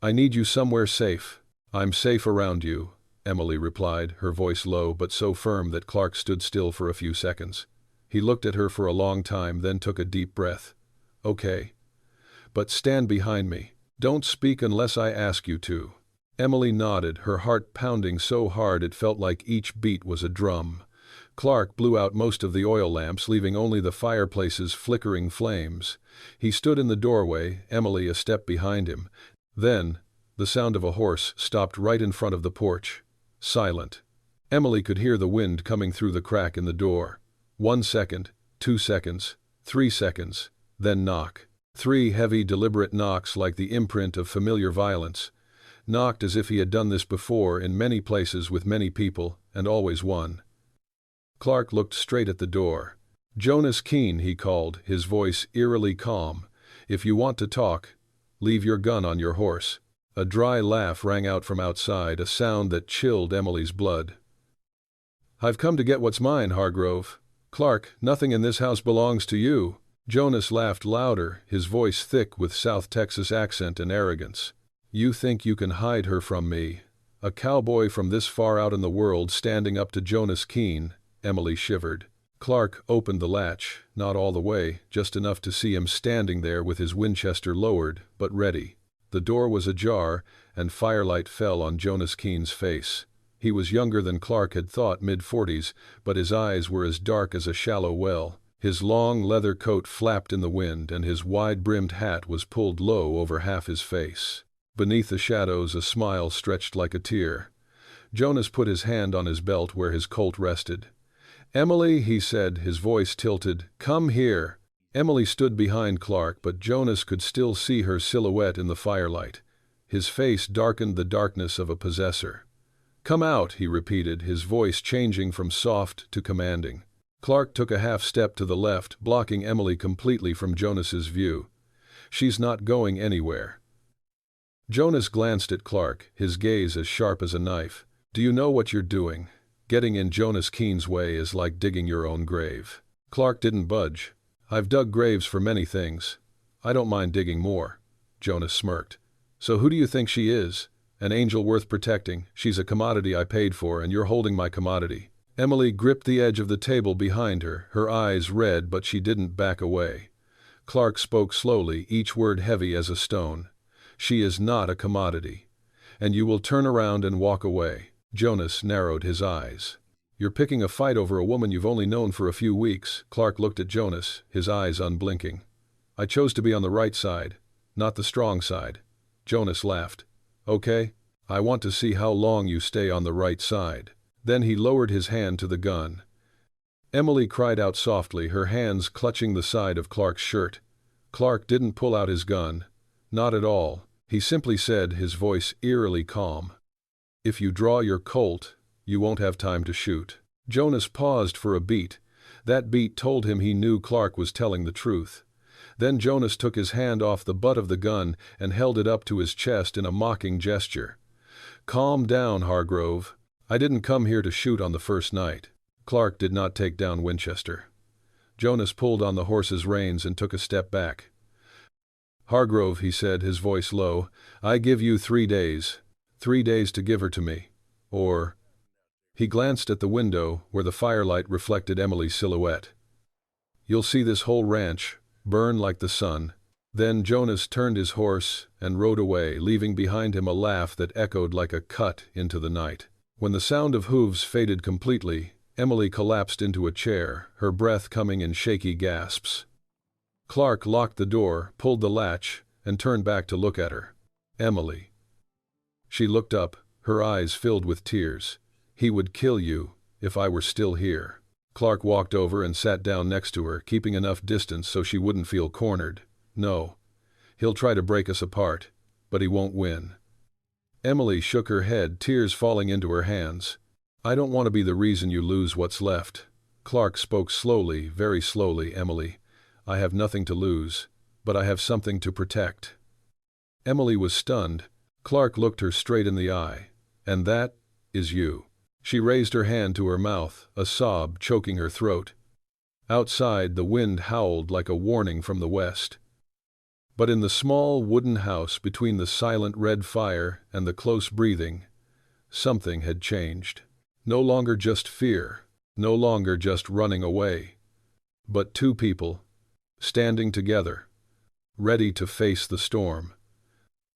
I need you somewhere safe." "I'm safe around you," Emily replied, her voice low but so firm that Clark stood still for a few seconds. He looked at her for a long time, then took a deep breath. "Okay. But stand behind me. Don't speak unless I ask you to." Emily nodded, her heart pounding so hard it felt like each beat was a drum. Clark blew out most of the oil lamps, leaving only the fireplace's flickering flames. He stood in the doorway, Emily a step behind him. Then, the sound of a horse stopped right in front of the porch. Silent. Emily could hear the wind coming through the crack in the door. 1 second, 2 seconds, 3 seconds, then knock. 3 heavy, deliberate knocks like the imprint of familiar violence. Knocked as if he had done this before in many places with many people, and always won. Clark looked straight at the door. "Jonas Keene," he called, his voice eerily calm. "If you want to talk, leave your gun on your horse." A dry laugh rang out from outside, a sound that chilled Emily's blood. "I've come to get what's mine, Hargrove." "Clark, nothing in this house belongs to you." Jonas laughed louder, his voice thick with South Texas accent and arrogance. "You think you can hide her from me?" A cowboy from this far out in the world standing up to Jonas Keene. Emily shivered. Clark opened the latch, not all the way, just enough to see him standing there with his Winchester lowered, but ready. The door was ajar, and firelight fell on Jonas Keene's face. He was younger than Clark had thought, mid-40s, but his eyes were as dark as a shallow well. His long leather coat flapped in the wind, and his wide-brimmed hat was pulled low over half his face. Beneath the shadows a smile stretched like a tear. Jonas put his hand on his belt where his Colt rested. "Emily," he said, his voice tilted, "come here." Emily stood behind Clark, but Jonas could still see her silhouette in the firelight. His face darkened the darkness of a possessor. "Come out," he repeated, his voice changing from soft to commanding. Clark took a half step to the left, blocking Emily completely from Jonas's view. "She's not going anywhere." Jonas glanced at Clark, his gaze as sharp as a knife. "Do you know what you're doing? Getting in Jonas Keene's way is like digging your own grave." Clark didn't budge. "I've dug graves for many things. I don't mind digging more." Jonas smirked. "So who do you think she is? An angel worth protecting? She's a commodity I paid for, and you're holding my commodity." Emily gripped the edge of the table behind her, her eyes red, but she didn't back away. Clark spoke slowly, each word heavy as a stone. "She is not a commodity. And you will turn around and walk away." Jonas narrowed his eyes. "You're picking a fight over a woman you've only known for a few weeks." Clark looked at Jonas, his eyes unblinking. "I chose to be on the right side, not the strong side." Jonas laughed. "Okay, I want to see how long you stay on the right side." Then he lowered his hand to the gun. Emily cried out softly, her hands clutching the side of Clark's shirt. Clark didn't pull out his gun. Not at all. He simply said, his voice eerily calm, "If you draw your Colt, you won't have time to shoot." Jonas paused for a beat. That beat told him he knew Clark was telling the truth. Then Jonas took his hand off the butt of the gun and held it up to his chest in a mocking gesture. "Calm down, Hargrove. I didn't come here to shoot on the first night." Clark did not take down Winchester. Jonas pulled on the horse's reins and took a step back. "Hargrove," he said, his voice low, "I give you 3 days. 3 days to give her to me. Or—" He glanced at the window where the firelight reflected Emily's silhouette. "You'll see this whole ranch burn like the sun." Then Jonas turned his horse and rode away, leaving behind him a laugh that echoed like a cut into the night. When the sound of hooves faded completely, Emily collapsed into a chair, her breath coming in shaky gasps. Clark locked the door, pulled the latch, and turned back to look at her. "Emily." She looked up, her eyes filled with tears. "He would kill you if I were still here." Clark walked over and sat down next to her, keeping enough distance so she wouldn't feel cornered. "No. He'll try to break us apart, but he won't win." Emily shook her head, tears falling into her hands. "I don't want to be the reason you lose what's left." Clark spoke slowly, very slowly. "Emily, I have nothing to lose, but I have something to protect." Emily was stunned. Clark looked her straight in the eye. "And that is you." She raised her hand to her mouth, a sob choking her throat. Outside, the wind howled like a warning from the west. But in the small wooden house between the silent red fire and the close breathing, something had changed. No longer just fear, no longer just running away, but 2 people, standing together, ready to face the storm.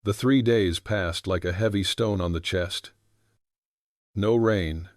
The 3 days passed like a heavy stone on the chest. No rain,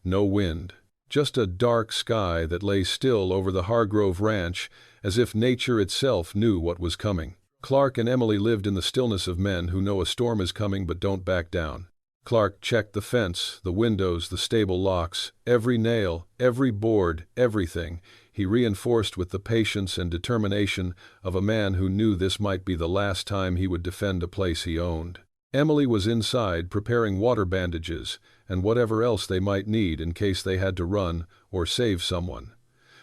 no wind, just a dark sky that lay still over the Hargrove Ranch as if nature itself knew what was coming. Clark and Emily lived in the stillness of men who know a storm is coming but don't back down. Clark checked the fence, the windows, the stable locks, every nail, every board, everything. he reinforced with the patience and determination of a man who knew this might be the last time he would defend a place he owned. Emily was inside preparing water bandages and whatever else they might need in case they had to run or save someone.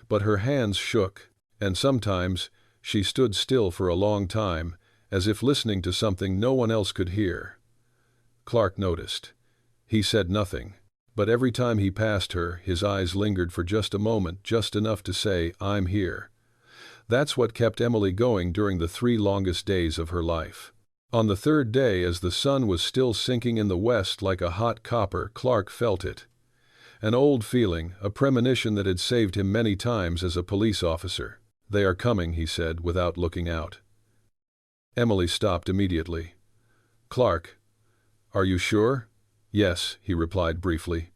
But her hands shook, and sometimes she stood still for a long time, as if listening to something no one else could hear. Clark noticed. He said nothing, but every time he passed her, his eyes lingered for just a moment, just enough to say, "I'm here." That's what kept Emily going during the 3 longest days of her life. On the 3rd day, as the sun was still sinking in the west like a hot copper, Clark felt it. An old feeling, a premonition that had saved him many times as a police officer. "They are coming," he said, without looking out. Emily stopped immediately. "Clark, are you sure?" "Yes," he replied briefly.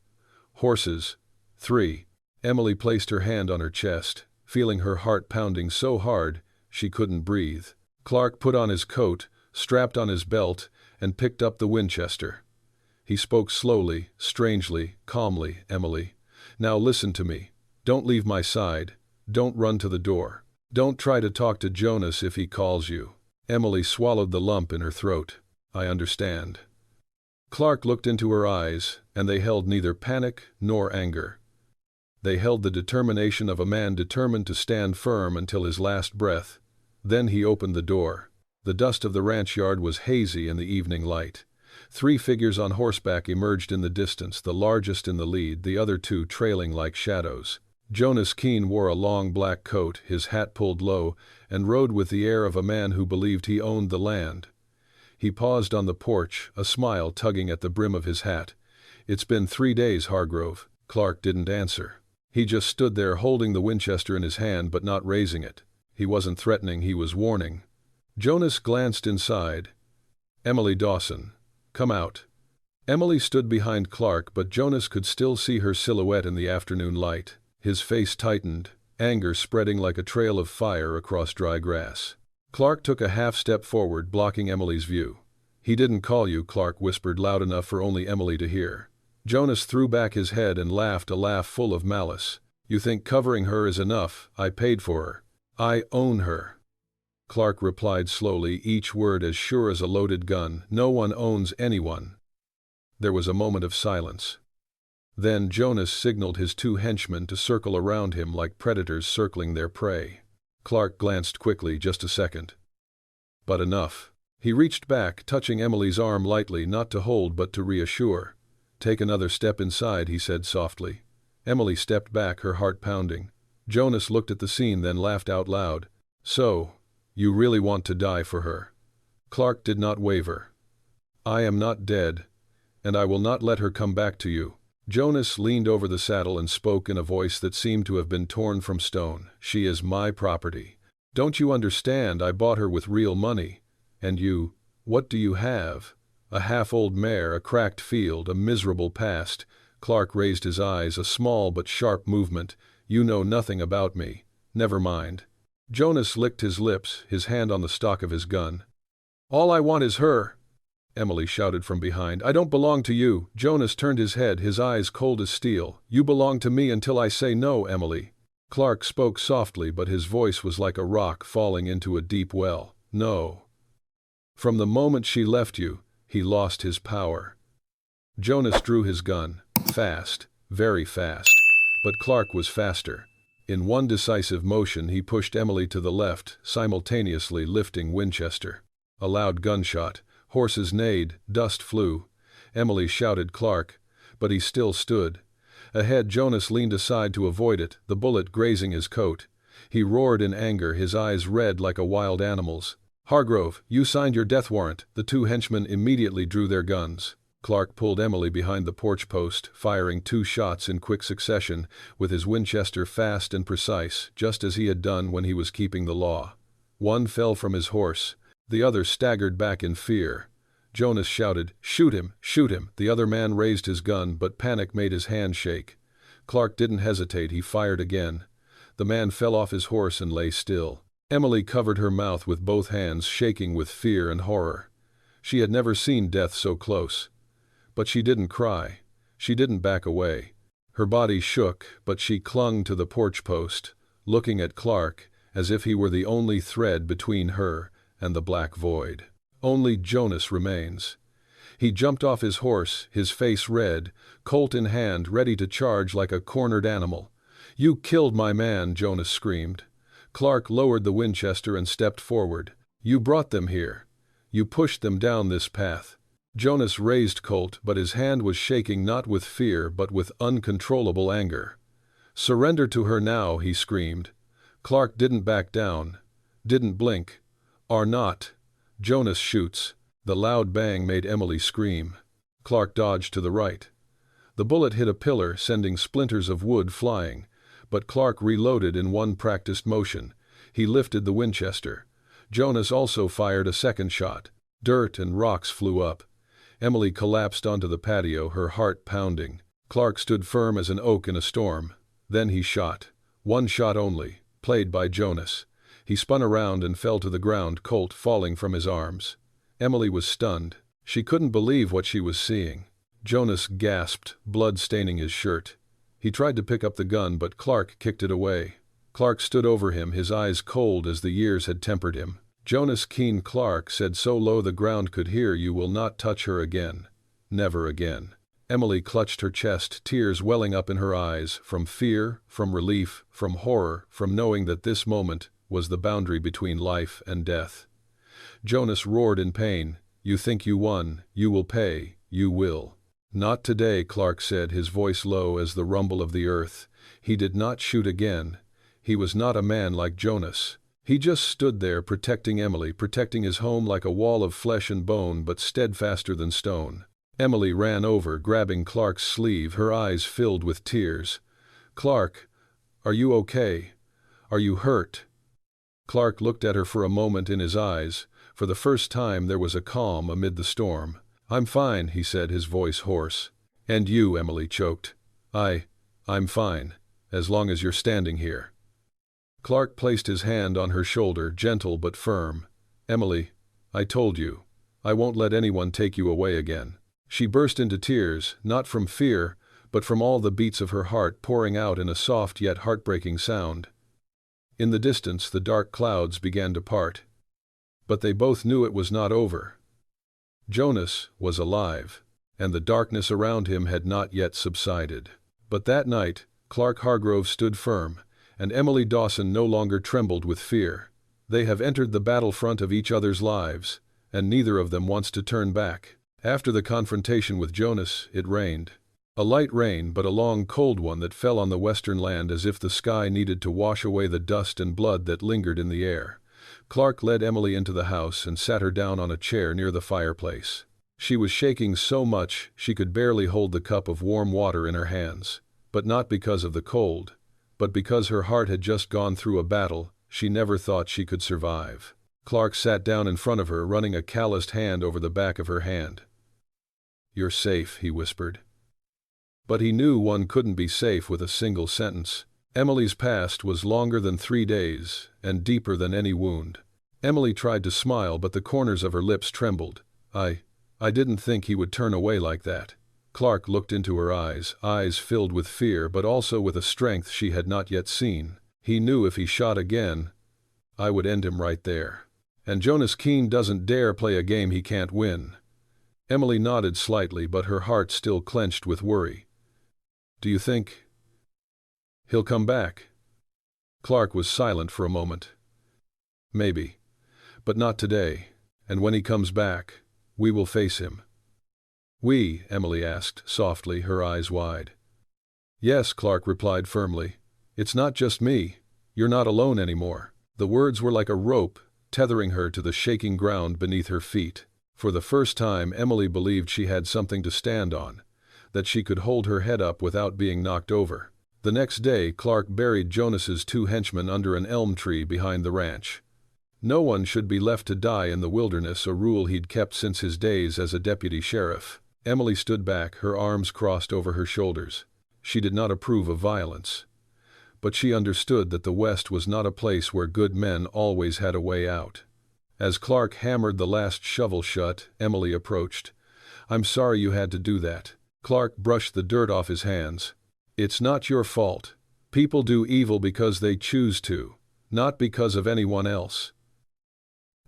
"Horses. 3. Emily placed her hand on her chest, feeling her heart pounding so hard she couldn't breathe. Clark put on his coat, strapped on his belt, and picked up the Winchester. He spoke slowly, strangely, calmly. "Emily, now listen to me. Don't leave my side. Don't run to the door. Don't try to talk to Jonas if he calls you." Emily swallowed the lump in her throat. "I understand." Clark looked into her eyes, and they held neither panic nor anger. They held the determination of a man determined to stand firm until his last breath. Then he opened the door. The dust of the ranch yard was hazy in the evening light. 3 figures on horseback emerged in the distance, the largest in the lead, the other 2 trailing like shadows. Jonas Keene wore a long black coat, his hat pulled low, and rode with the air of a man who believed he owned the land. He paused on the porch, a smile tugging at the brim of his hat. "It's been 3 days, Hargrove." Clark didn't answer. He just stood there holding the Winchester in his hand but not raising it. He wasn't threatening, he was warning. Jonas glanced inside. "Emily Dawson, come out." Emily stood behind Clark, but Jonas could still see her silhouette in the afternoon light. His face tightened, anger spreading like a trail of fire across dry grass. Clark took a half-step forward, blocking Emily's view. "He didn't call you," Clark whispered loud enough for only Emily to hear. Jonas threw back his head and laughed, a laugh full of malice. "You think covering her is enough? I paid for her. I own her." Clark replied slowly, each word as sure as a loaded gun. "No one owns anyone." There was a moment of silence. Then Jonas signaled his 2 henchmen to circle around him like predators circling their prey. Clark glanced quickly, just a second. But enough. He reached back, touching Emily's arm lightly, not to hold but to reassure. "Take another step inside," he said softly. Emily stepped back, her heart pounding. Jonas looked at the scene, then laughed out loud. "So, you really want to die for her?" Clark did not waver. "I am not dead, and I will not let her come back to you." Jonas leaned over the saddle and spoke in a voice that seemed to have been torn from stone. "She is my property. Don't you understand? I bought her with real money. And you, what do you have? A half-old mare, a cracked field, a miserable past." Clark raised his eyes, a small but sharp movement. "You know nothing about me. Never mind." Jonas licked his lips, his hand on the stock of his gun. "All I want is her," Emily shouted from behind. "I don't belong to you." Jonas turned his head, his eyes cold as steel. "You belong to me until I say no, Emily." Clark spoke softly, but his voice was like a rock falling into a deep well. "No. From the moment she left you, he lost his power." Jonas drew his gun. Fast, very fast. But Clark was faster. In one decisive motion he pushed Emily to the left, simultaneously lifting Winchester. A loud gunshot. Horses neighed, dust flew. Emily shouted Clark, but he still stood. Ahead, Jonas leaned aside to avoid it, the bullet grazing his coat. He roared in anger, his eyes red like a wild animal's. "Hargrove, you signed your death warrant." The 2 henchmen immediately drew their guns. Clark pulled Emily behind the porch post, firing 2 shots in quick succession, with his Winchester fast and precise, just as he had done when he was keeping the law. One fell from his horse. The other staggered back in fear. Jonas shouted, "Shoot him! Shoot him!" The other man raised his gun, but panic made his hand shake. Clark didn't hesitate, he fired again. The man fell off his horse and lay still. Emily covered her mouth with both hands, shaking with fear and horror. She had never seen death so close. But she didn't cry. She didn't back away. Her body shook, but she clung to the porch post, looking at Clark as if he were the only thread between her and the black void. Only Jonas remains. He jumped off his horse, his face red, Colt in hand, ready to charge like a cornered animal. "You killed my man," Jonas screamed. Clark lowered the Winchester and stepped forward. "You brought them here. You pushed them down this path." Jonas raised Colt, but his hand was shaking not with fear but with uncontrollable anger. "Surrender to her now," he screamed. Clark didn't back down, didn't blink. "Or not." Jonas shoots. The loud bang made Emily scream. Clark dodged to the right. The bullet hit a pillar, sending splinters of wood flying, but Clark reloaded in one practiced motion. He lifted the Winchester. Jonas also fired a second shot. Dirt and rocks flew up. Emily collapsed onto the patio, her heart pounding. Clark stood firm as an oak in a storm. Then he shot. One shot only, played by Jonas. He spun around and fell to the ground, Colt falling from his arms. Emily was stunned. She couldn't believe what she was seeing. Jonas gasped, blood staining his shirt. He tried to pick up the gun, but Clark kicked it away. Clark stood over him, his eyes cold as the years had tempered him. Jonas Keene, Clark said so low the ground could hear, "You will not touch her again. Never again." Emily clutched her chest, tears welling up in her eyes, from fear, from relief, from horror, from knowing that this moment was the boundary between life and death. Jonas roared in pain, "You think you won, you will pay, you will." "Not today," Clark said, his voice low as the rumble of the earth. He did not shoot again. He was not a man like Jonas. He just stood there protecting Emily, protecting his home like a wall of flesh and bone, but steadfaster than stone. Emily ran over, grabbing Clark's sleeve, her eyes filled with tears. "Clark, are you okay? Are you hurt?" Clark looked at her for a moment in his eyes. For the first time there was a calm amid the storm. "I'm fine," he said, his voice hoarse. "And you?" Emily choked. I'm fine, as long as you're standing here." Clark placed his hand on her shoulder, gentle but firm. "Emily, I told you. I won't let anyone take you away again." She burst into tears, not from fear, but from all the beats of her heart pouring out in a soft yet heartbreaking sound. In the distance the dark clouds began to part. But they both knew it was not over. Jonas was alive, and the darkness around him had not yet subsided. But that night, Clark Hargrove stood firm, and Emily Dawson no longer trembled with fear. They have entered the battlefront of each other's lives, and neither of them wants to turn back. After the confrontation with Jonas, it rained. A light rain, but a long, cold one that fell on the western land as if the sky needed to wash away the dust and blood that lingered in the air. Clark led Emily into the house and sat her down on a chair near the fireplace. She was shaking so much she could barely hold the cup of warm water in her hands, but not because of the cold, but because her heart had just gone through a battle she never thought she could survive. Clark sat down in front of her, running a calloused hand over the back of her hand. "You're safe," he whispered. But he knew one couldn't be safe with a single sentence. Emily's past was longer than 3 days, and deeper than any wound. Emily tried to smile, but the corners of her lips trembled. I didn't think he would turn away like that." Clark looked into her eyes, eyes filled with fear but also with a strength she had not yet seen. He knew if he shot again, I would end him right there. "And Jonas Keene doesn't dare play a game he can't win." Emily nodded slightly, but her heart still clenched with worry. "Do you think he'll come back?" Clark was silent for a moment. "Maybe, but not today. And when he comes back, we will face him." "We?" Emily asked, softly, her eyes wide. "Yes," Clark replied firmly. "It's not just me. You're not alone anymore." The words were like a rope, tethering her to the shaking ground beneath her feet. For the first time, Emily believed she had something to stand on, that she could hold her head up without being knocked over. The next day, Clark buried Jonas's 2 henchmen under an elm tree behind the ranch. No one should be left to die in the wilderness, a rule he'd kept since his days as a deputy sheriff. Emily stood back, her arms crossed over her shoulders. She did not approve of violence, but she understood that the West was not a place where good men always had a way out. As Clark hammered the last shovel shut, Emily approached. "I'm sorry you had to do that." Clark brushed the dirt off his hands. "It's not your fault. People do evil because they choose to, not because of anyone else.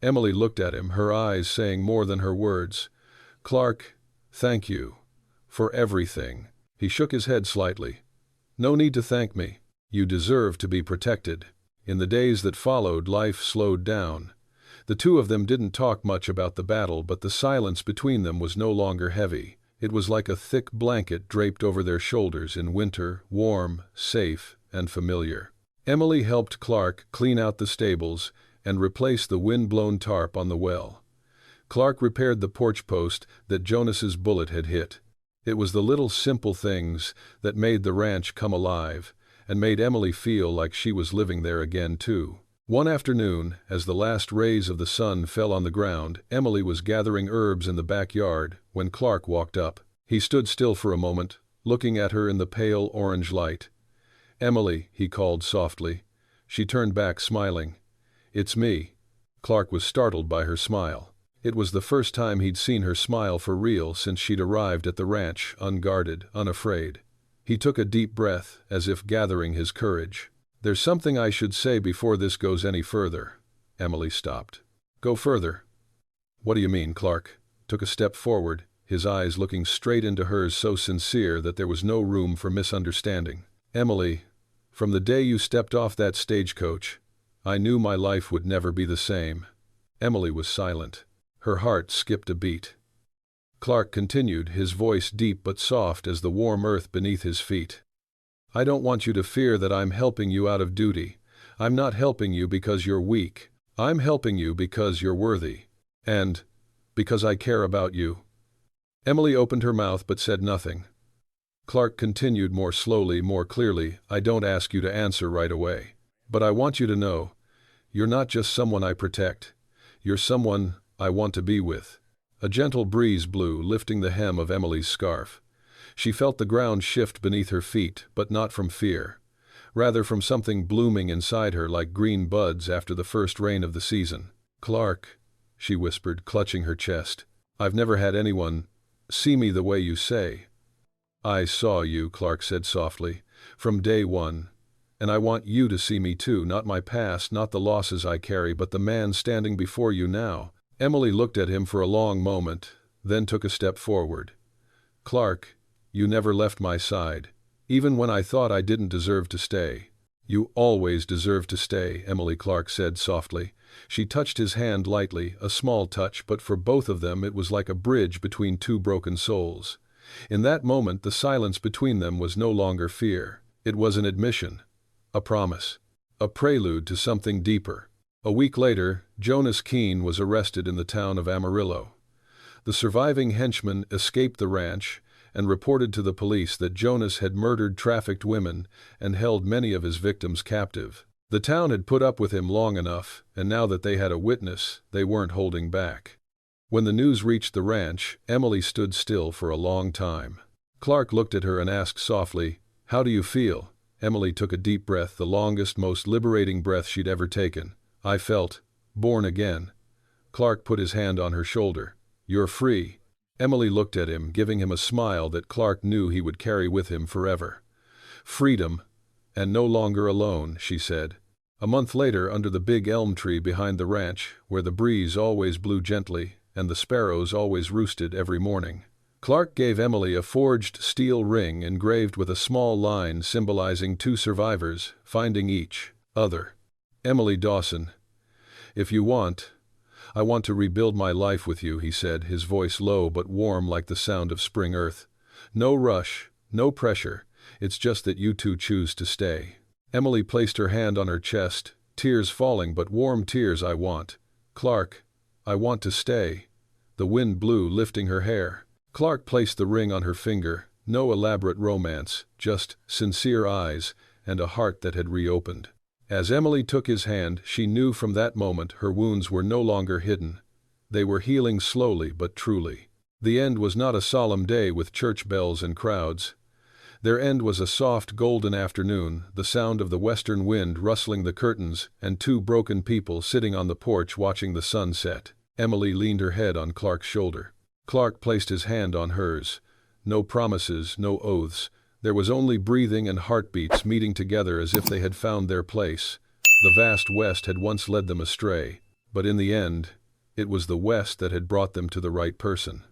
Emily looked at him, her eyes saying more than her words. Clark, thank you. For everything. He shook his head slightly. No need to thank me. You deserve to be protected. In the days that followed, life slowed down. The two of them didn't talk much about the battle, but the silence between them was no longer heavy. It was like a thick blanket draped over their shoulders in winter, warm, safe, and familiar. Emily helped Clark clean out the stables and replace the wind-blown tarp on the well. Clark repaired the porch post that Jonas's bullet had hit. It was the little simple things that made the ranch come alive and made Emily feel like she was living there again too. One afternoon, as the last rays of the sun fell on the ground, Emily was gathering herbs in the backyard when Clark walked up. He stood still for a moment, looking at her in the pale orange light. Emily, he called softly. She turned back, smiling. It's me. Clark was startled by her smile. It was the first time he'd seen her smile for real since she'd arrived at the ranch, unguarded, unafraid. He took a deep breath, as if gathering his courage. There's something I should say before this goes any further. Emily stopped. Go further. What do you mean? Clark took a step forward, his eyes looking straight into hers, so sincere that there was no room for misunderstanding. Emily, from the day you stepped off that stagecoach, I knew my life would never be the same. Emily was silent. Her heart skipped a beat. Clark continued, his voice deep but soft as the warm earth beneath his feet. I don't want you to fear that I'm helping you out of duty. I'm not helping you because you're weak. I'm helping you because you're worthy. And because I care about you. Emily opened her mouth but said nothing. Clark continued more slowly, more clearly, I don't ask you to answer right away. But I want you to know, you're not just someone I protect. You're someone I want to be with. A gentle breeze blew, lifting the hem of Emily's scarf. She felt the ground shift beneath her feet, but not from fear. Rather from something blooming inside her like green buds after the first rain of the season. Clark, she whispered, clutching her chest. I've never had anyone see me the way you say. I saw you, Clark said softly, from day one. And I want you to see me too, not my past, not the losses I carry, but the man standing before you now. Emily looked at him for a long moment, then took a step forward. Clark, you never left my side, even when I thought I didn't deserve to stay. You always deserve to stay, Emily, Clark said softly. She touched his hand lightly, a small touch, but for both of them it was like a bridge between two broken souls. In that moment the silence between them was no longer fear. It was an admission, a promise, a prelude to something deeper. A week later, Jonas Keene was arrested in the town of Amarillo. The surviving henchman escaped the ranch and reported to the police that Jonas had murdered trafficked women and held many of his victims captive. The town had put up with him long enough, and now that they had a witness, they weren't holding back. When the news reached the ranch, Emily stood still for a long time. Clark looked at her and asked softly, "How do you feel?" Emily took a deep breath, the longest, most liberating breath she'd ever taken. I felt born again. Clark put his hand on her shoulder. You're free. Emily looked at him, giving him a smile that Clark knew he would carry with him forever. Freedom, and no longer alone, she said. A month later, under the big elm tree behind the ranch, where the breeze always blew gently and the sparrows always roosted every morning, Clark gave Emily a forged steel ring engraved with a small line symbolizing two survivors, finding each other. Emily Dawson, if you want, I want to rebuild my life with you, he said, his voice low but warm like the sound of spring earth. No rush, no pressure, it's just that you two choose to stay. Emily placed her hand on her chest, tears falling but warm tears. I want. Clark, I want to stay. The wind blew, lifting her hair. Clark placed the ring on her finger, no elaborate romance, just sincere eyes and a heart that had reopened. As Emily took his hand, she knew from that moment her wounds were no longer hidden. They were healing slowly but truly. The end was not a solemn day with church bells and crowds. Their end was a soft golden afternoon, the sound of the western wind rustling the curtains, and two broken people sitting on the porch watching the sun set. Emily leaned her head on Clark's shoulder. Clark placed his hand on hers. No promises, no oaths, There was only breathing and heartbeats meeting together as if they had found their place. The vast West had once led them astray, but in the end, it was the West that had brought them to the right person.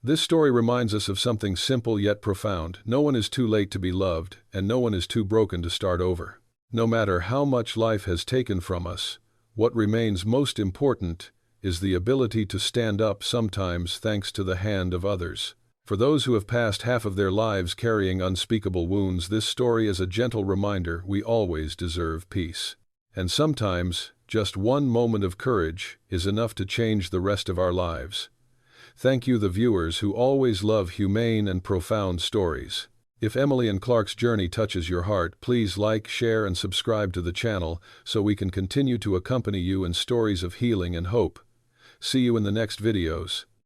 This story reminds us of something simple yet profound. No one is too late to be loved, and no one is too broken to start over. No matter how much life has taken from us, what remains most important is the ability to stand up sometimes thanks to the hand of others. For those who have passed half of their lives carrying unspeakable wounds, this story is a gentle reminder we always deserve peace. And sometimes, just one moment of courage is enough to change the rest of our lives. Thank you, the viewers who always love humane and profound stories. If Emily and Clark's journey touches your heart, please like, share, and subscribe to the channel so we can continue to accompany you in stories of healing and hope. See you in the next videos.